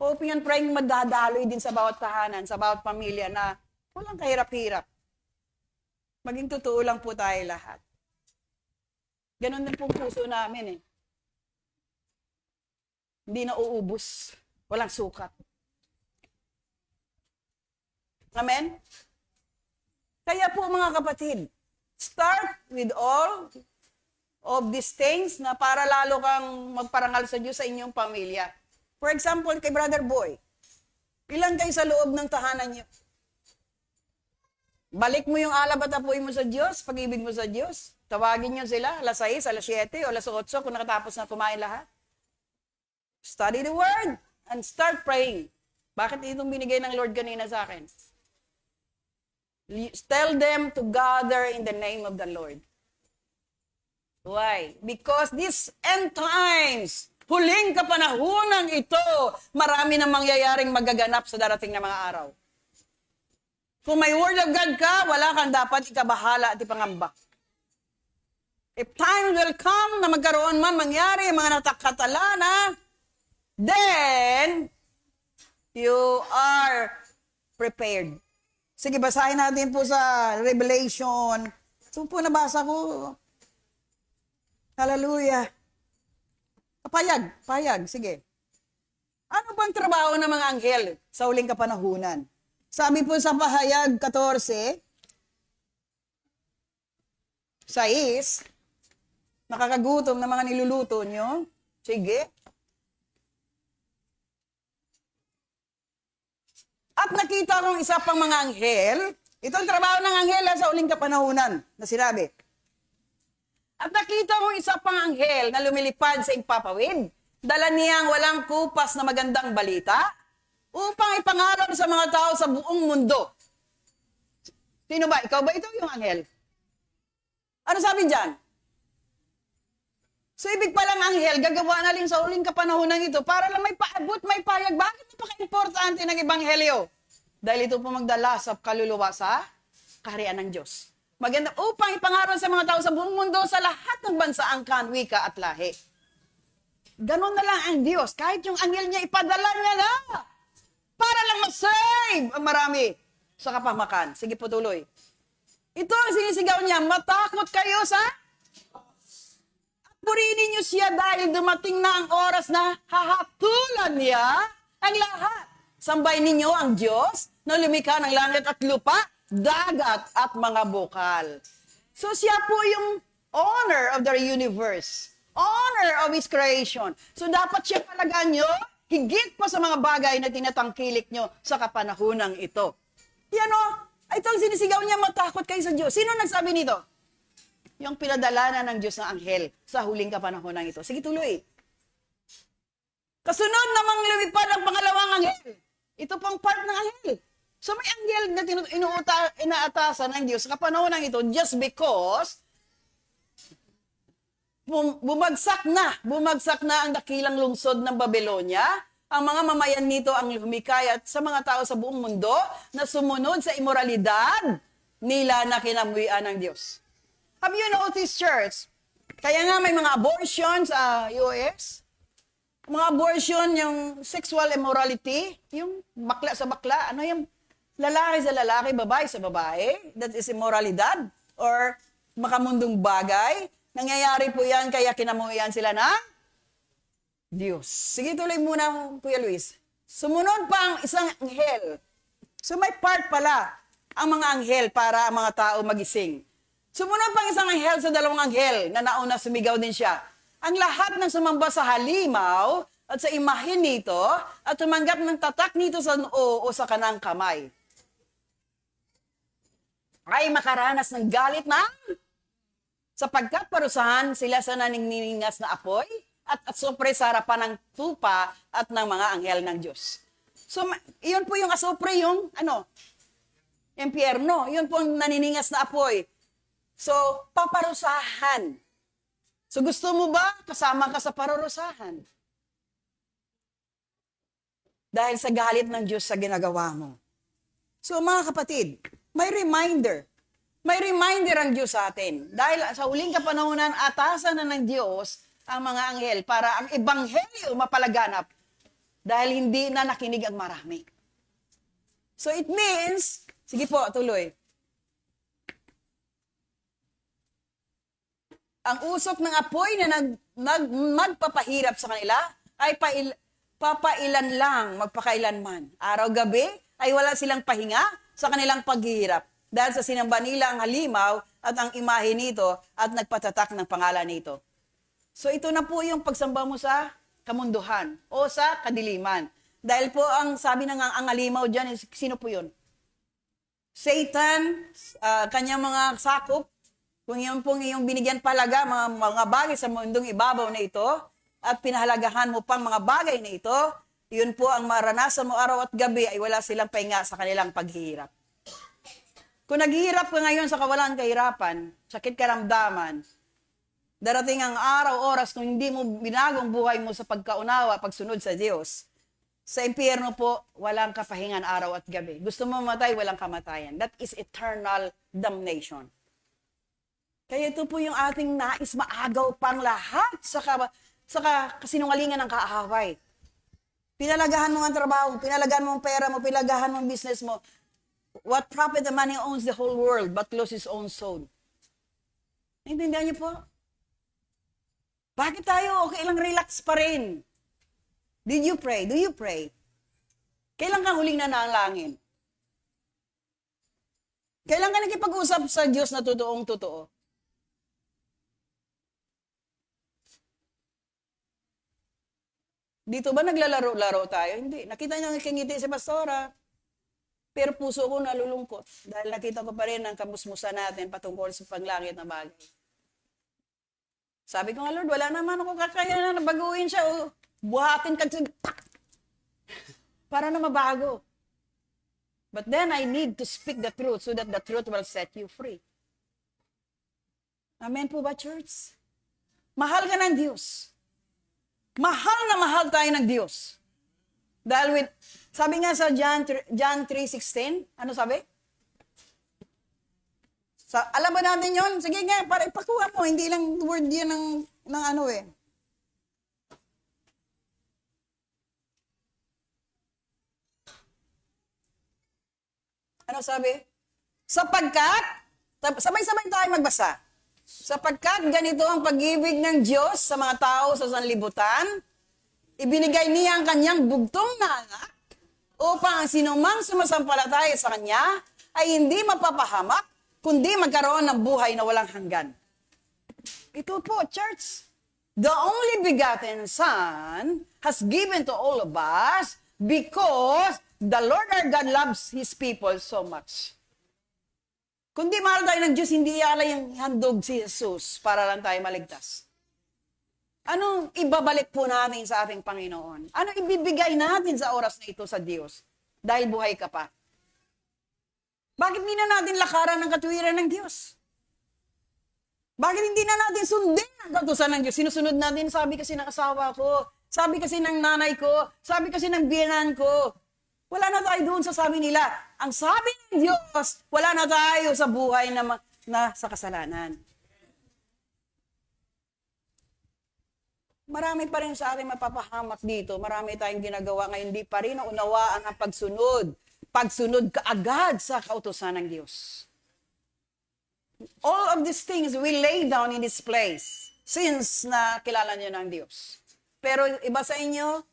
Hoping and praying magdadaloy din sa bawat tahanan, sa bawat pamilya na walang kahirap-hirap. Maging totoo lang po tayo lahat. Ganon din po puso namin eh. Hindi na uubos. Walang sukat. Amen? Kaya po mga kapatid, start with all of these things na para lalo kang magparangal sa Diyos sa inyong pamilya. For example, kay Brother Boy, ilan kayo sa loob ng tahanan niyo? Balik mo yung alab at apoy mo sa Diyos, pag-ibig mo sa Diyos. Tawagin niyo sila, alas 6, alas 7, o alas 8, kung nakatapos na kumain lahat. Study the Word and start praying. Bakit itong binigay ng Lord kanina sa akin? Tell them to gather in the name of the Lord. Why? Because these end times, huling kapanahunan ito, marami nang mangyayaring magaganap sa darating na mga araw. Kung may Word of God ka, wala kang dapat ikabahala at ipangamba. If time will come na magkaroon man, mangyari, mga natakatala then, you are prepared. Sige, basahin natin po sa Revelation. Ito po nabasa ko. Hallelujah. Payag, sige. Ano bang trabaho ng mga anghel sa huling kapanahunan? Sabi po sa Pahayag 14, 6, nakakagutom na mga niluluto nyo. Sige. At nakita kong isa pang mga anghel, itong trabaho ng anghel sa huling kapanahunan na sinabi. At nakita kong isa pang anghel na lumilipad sa impapawid, dala niyang walang kupas na magandang balita, upang ipangaral sa mga tao sa buong mundo. Sino ba? Ikaw ba ito yung anghel? Ano sabi dyan? So, ibig palang anghel, gagawa na rin sa huling kapanahunan ito para lang may paabot, may payag. Bakit napaka-importante ng ebanghelyo? Dahil ito po magdala sa kaluluwa sa kaharian ng Diyos. Maganda upang ipangaral sa mga tao sa buong mundo sa lahat ng bansa, angkan, wika at lahi. Ganon na lang ang Diyos. Kahit yung anghel niya, ipadala niya na. Para lang ma-save ang marami sa kapahamakan. Sige po, tuloy. Ito ang sinisigaw niya, matakot kayo sa at purihin niyo siya dahil dumating na ang oras na hahatulan niya ang lahat. Sambay ninyo ang Diyos na lumikha ng langit at lupa, dagat at mga bukal. So siya po yung owner of the universe. Owner of His creation. So dapat siya palagaan nyo, higit pa sa mga bagay na tinatangkilik nyo sa kapanahunang ito. Yan o, itong sinisigaw niya, matakot kayo sa Diyos. Sino nagsabi nito? Yung pinadala na ng Diyos na anghel sa huling kapanahunang ito. Sige, tuloy. Kasunod namang lumipad ang pangalawang anghel. Ito pang part ng anghel. So may anghel na inaatasan ng Diyos sa kapanahunang ito just because bumagsak na ang dakilang lungsod ng Babylonia. Ang mga mamayan nito ang humikayat sa mga tao sa buong mundo na sumunod sa imoralidad nila na kinabuhian ng Diyos. Have you noticed, church? Kaya nga may mga abortion sa US. Mga abortion, yung sexual immorality, yung bakla sa bakla, ano yung lalaki sa lalaki, babae sa babae, that is immoralidad or makamundong bagay. Nangyayari po yan kaya kinamuhian sila ng Diyos. Sige, tuloy muna, Kuya Luis. Sumunod pa ang isang anghel. So may part pala ang mga anghel para ang mga tao magising. Sumunod pa ang isang anghel sa dalawang anghel na nauna sumigaw din siya. Ang lahat ng sumamba sa halimaw at sa imahin nito at tumanggap ng tatak nito sa noo o sa kanang kamay ay makaranas ng galit na sapagkat parusahan sila sa nanininingas na apoy at asupre sa harapan ng tupa at ng mga anghel ng Diyos. So, iyon po yung asupre, yung impyerno. Yun po ang naniningas na apoy. So, paparusahan. So, gusto mo ba kasama ka sa parurusahan? Dahil sa galit ng Diyos sa ginagawa mo. So, mga kapatid, may reminder. May reminder ang Diyos sa atin. Dahil sa huling kapanahunan, atasan na ng Diyos ang mga anghel para ang ebanghelyo mapalaganap dahil hindi na nakinig ang marami. So it means, sige po, tuloy. Ang usok ng apoy na magpapahirap sa kanila ay papailan lang, magpakailanman. Araw-gabi ay wala silang pahinga sa kanilang paghihirap dahil sa sinamba nila ang halimaw at ang imahe nito at nagpatatak ng pangalan nito. So ito na po yung pagsamba mo sa kamunduhan o sa kadiliman. Dahil po ang sabi ng ang halimaw dyan, sino po yun? Satan, kanyang mga sakop, kung yun pong iyong binigyan palaga, mga bagay sa mundong ibabaw na ito, at pinahalagahan mo pang mga bagay na ito, yun po ang maranasan mo araw at gabi ay wala silang pahinga sa kanilang paghihirap. Kung naghihirap ka ngayon sa kawalan kahirapan, sakit karamdaman, darating ang araw, oras, kung hindi mo binagong buhay mo sa pagkaunawa, pagsunod sa Diyos, sa impyerno po, walang kapahingan araw at gabi. Gusto mo mamatay, walang kamatayan. That is eternal damnation. Kaya ito po yung ating nais maagaw pang lahat sa kasinungalingan ng kaaway. Pinalagahan mo ang trabaho, pinalagahan mo ang pera mo, pinalagahan mo ang business mo. What profit the man who owns the whole world but loses his own soul? Naintindihan niyo po? Bakit tayo okay lang relax pa rin? Did you pray? Do you pray? Kailan kang huling nanalangin? Kailan ka nakipag-usap sa Diyos na totoong totoo? Dito ba naglalaro-laro tayo? Hindi. Nakita niyo nakingiti si Pastora. Pero puso ko nalulungkot dahil nakita ko pa rin ang kamusmusan natin patungkol sa paglangit na bagay. Sabi ko nga, Lord, wala naman ako kakayanan na baguhin siya. O, buhatin ka para na mabago. But then I need to speak the truth so that the truth will set you free. Amen po ba, church? Mahal ka ng Diyos. Mahal na mahal tayo ng Diyos. Dahil sabi nga sa John 3:16, ano sabi? Alam ba natin yon? Sige nga, para ipakuha mo. Hindi lang word yan ng ano eh. Ano sabi? Sapagkat, sabay-sabay tayo magbasa. Sapagkat ganito ang pag-ibig ng Diyos sa mga tao sa sanlibutan, ibinigay niya ang kanyang bugtong na anak upang ang sinumang sumasampalataya sa kanya ay hindi mapapahamak, kundi magkaroon ng buhay na walang hanggan. Ito po, church. The only begotten Son has given to all of us because the Lord our God loves His people so much. Kundi mahal tayo ng Diyos, hindi alay yung handog si Jesus para lang tayo maligtas. Anong ibabalik po natin sa ating Panginoon? Ano ibibigay natin sa oras na ito sa Diyos? Dahil buhay ka pa. Bakit hindi na natin lakaran ng katuwiran ng Diyos? Bakit hindi na natin sundin ang kautusan ng Diyos? Sinusunod natin, sabi kasi ng asawa ko, sabi kasi ng nanay ko, sabi kasi ng biyenan ko. Wala na tayo doon sa sabi nila. Ang sabi ng Diyos, wala na tayo sa buhay na sa kasalanan. Marami pa rin sa ating mapapahamak dito. Marami tayong ginagawa ngayon. Di pa rin naunawaan ang pagsunod. Pagsunod kaagad sa kautusan ng Diyos. All of these things we lay down in this place since na kilala niyo ng Diyos. Pero iba sa inyo,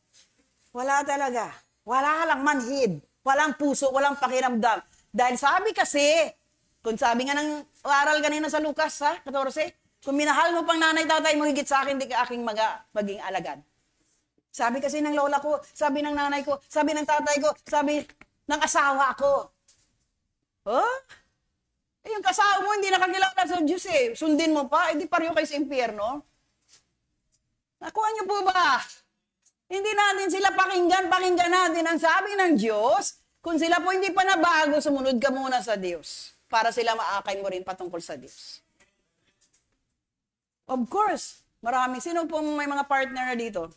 wala talaga. Wala lang manhid. Walang puso, walang pakiramdam. Dahil sabi kasi, kung sabi nga ng aral kanina sa Lucas, 14, kung minahal mo pang nanay tatay mo higit sa akin, di ka aking maging alagad. Sabi kasi ng lola ko, sabi ng nanay ko, sabi ng tatay ko, sabi ng asawa ko. Oh? Eh, yung kasawa mo, hindi nakakilala sa Diyos eh. Sundin mo pa, hindi pareho kayo sa impyerno. Nakuha niyo po ba? Hindi natin sila pakinggan natin ang sabi ng Diyos. Kung sila po hindi pa nabago, sumunod ka muna sa Diyos para sila maakay mo rin patungkol sa Diyos. Of course, marami. Sino po may mga partner na dito?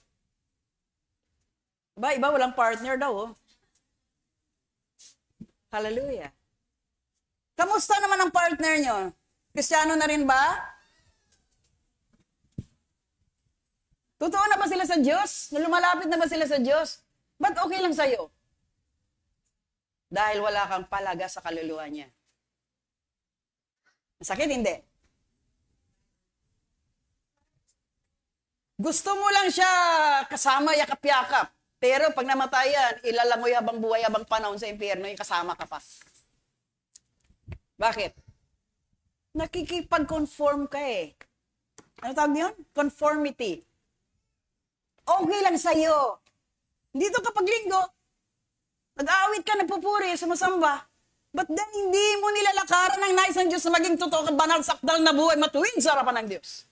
Iba walang partner daw. Oh. Hallelujah. Kamusta naman ang partner nyo? Kristiyano na rin ba? Totoo na ba sila sa Diyos? Lumalapit na ba sila sa Diyos? Ba't okay lang sa'yo? Dahil wala kang palaga sa kaluluwa niya. Masakit, hindi. Gusto mo lang siya kasama, yakap-yakap. Pero pag namatayan, ilalangoy habang buhay, habang panahon sa impyerno, yung kasama ka pa. Bakit? Nakikipag-conform ka eh. Ano tawag yun? Conformity. Okay lang sa'yo. Dito kapag linggo, nag-aawit ka, nagpupuri, sumasamba. But then, hindi mo nilalakaran ng nais ng Diyos na maging totoo ka banal, sakdal na buhay, matuwid sa harapan ng Diyos.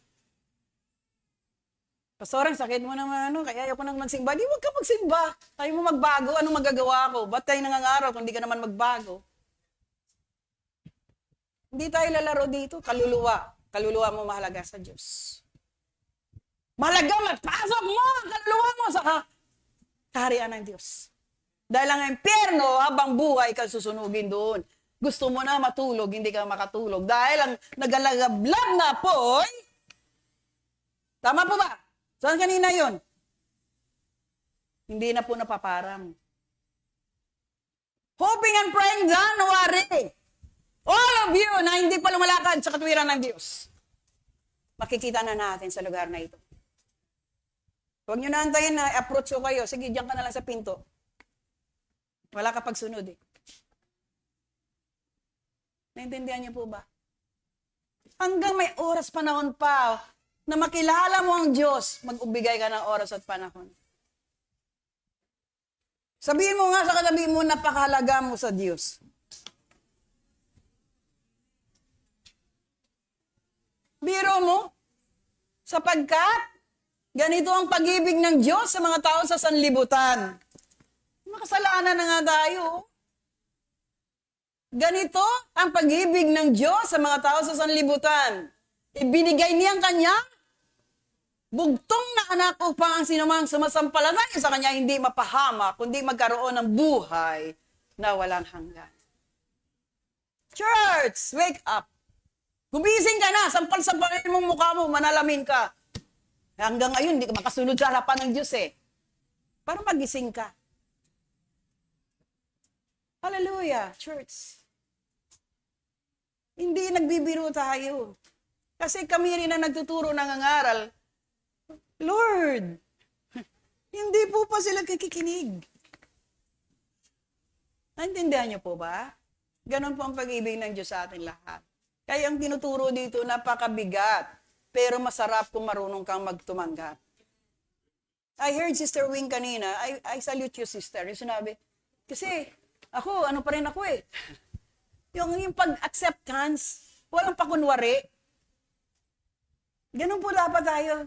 Pastorang, sakit mo naman, kaya ayoko nang magsimba. Di, huwag ka magsimba. Tayo mo magbago, anong magagawa ko? Ba't tayo nangangaral kung di ka naman magbago? Hindi tayo lalaro dito, kaluluwa. Kaluluwa mo mahalaga sa Diyos. Mahalaga, magpasok mo ang kaluluwa mo sa kaharian ng Diyos. Dahil ang impyerno, habang buhay ka susunugin doon. Gusto mo na matulog, hindi ka makatulog. Dahil ang nagalagablab na po'y, tama po ba? Saan kanina yon? Hindi na po napaparang. Hoping and praying, don't worry. All of you na hindi pa lumalakad sa katwiran ng Diyos. Makikita na natin sa lugar na ito. Huwag nyo na antayin na approach ko kayo. Sige, diyan ka na lang sa pinto. Wala ka pagsunod eh. Naintindihan niyo po ba? Hanggang may oras panahon pa na makilala mo ang Diyos, mag-ubigay ka ng oras at panahon. Sabihin mo nga sa katabi mo, napakahalaga mo sa Diyos. Biro mo, sapagkat ganito ang pag-ibig ng Diyos sa mga tao sa sanlibutan. Makasalanan na nga tayo. Ganito ang pag-ibig ng Diyos sa mga tao sa sanlibutan. Ibinigay niya ang kanyang bugtong na anak upang ang sinumang sumasampalataya sa kanya hindi mapahama, kundi magkaroon ng buhay na walang hanggan. Church, wake up. Gumising ka na, sampal-sampalin mong mukha mo, manalamin ka. Hanggang ngayon, hindi ka makasunod sa harapan ng Diyos eh. Para magising ka. Hallelujah, church. Hindi nagbibiro tayo. Kasi kami rin ang nagtuturo ng angaral. Lord, hindi po pa sila kikikinig. Naintindihan niyo po ba? Ganon po ang pag-ibig ng Diyos sa atin lahat. Kaya ang tinuturo dito, napakabigat. Pero masarap kung marunong kang magtumanggap. I heard Sister Wing kanina. I salute you, sister. Yung sinabi, kasi ako, ano pa rin ako eh. Yung pag-acceptance, walang pakunwari. Ganun po dapat tayo.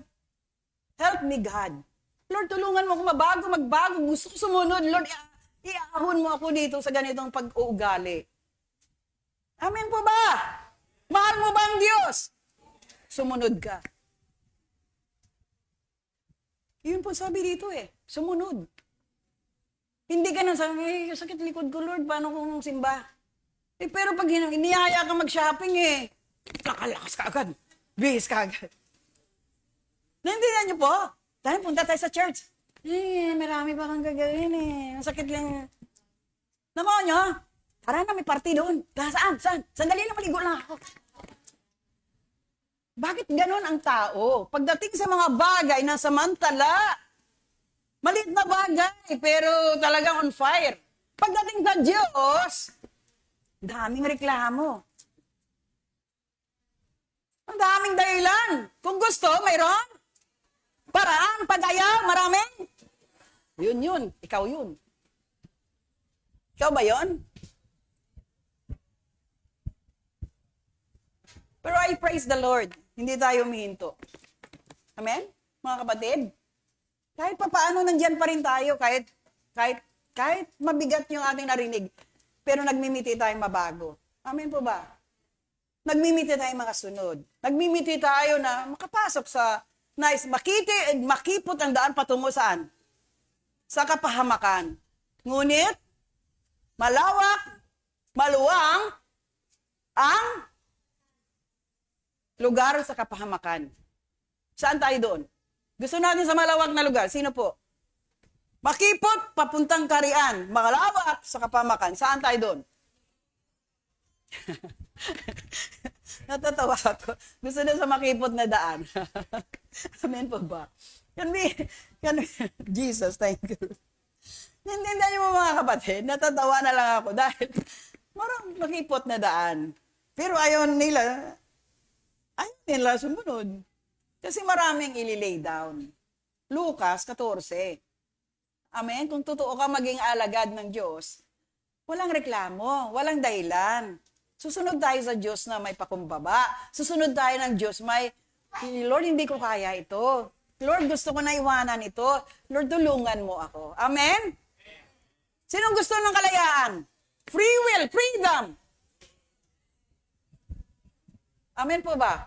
Help me, God. Lord, tulungan mo ako magbago. Gusto ko sumunod. Lord, iahon mo ako dito sa ganitong pag-uugali. Amen po ba? Mahal mo ba ang Diyos? Sumunod ka. Yun po sabi dito eh. Sumunod. Hindi ka nang sabi, sakit likod ko, Lord, paano kung simba? Eh, pero pag inihaya ka mag-shopping eh, kakalakas ka agad. Bihis ka agad. Naintindihan niyo po? Dahil punta tayo sa church. Marami pa kang gagawin eh. Masakit lang. Nako nyo, tara na, may party doon. Saan? Sandali na, maligo lang ako. Bakit ganon ang tao? Pagdating sa mga bagay na samantala, Maliit na bagay, pero talagang on fire. Pagdating sa Diyos, daming reklamo. Ang daming dahilan. Kung gusto, mayroon. Paraan, pag-ayaw, maraming. Yun. Ikaw yun. Ikaw ba yun? Pero I praise the Lord. Hindi tayo humihinto. Amen? Mga kapatid? Kahit papaano nandyan pa rin tayo, kahit mabigat yung ating narinig, pero nagmimiti tayong mabago. Amen po ba? Nagmimiti tayong makasunod. Nagmimiti tayo na makapasok sa makipot ang daan patungo saan? Sa kapahamakan. Ngunit, malawak, maluwang, ang lugar sa kapahamakan. Saan tayo doon? Gusto natin sa malawak na lugar. Sino po? Makipot, papuntang karian. Malawak sa kapahamakan. Saan tayo doon? Natatawa ako. Gusto na sa makipot na daan. Amen po ba? Jesus, thank you. Nintindihan niyo mo mga kapatid, natatawa na lang ako dahil marang makipot na daan. Pero ayaw nila sumunod. Kasi maraming ililay down. Lucas 14. Amen? Kung totoo ka maging alagad ng Diyos, walang reklamo, walang dahilan. Susunod tayo sa Diyos na may pakumbaba. Susunod tayo ng Diyos Lord, hindi ko kaya ito. Lord, gusto ko na iwanan ito. Lord, tulungan mo ako. Amen? Sinong gusto ng kalayaan? Free will, freedom. Amen po ba?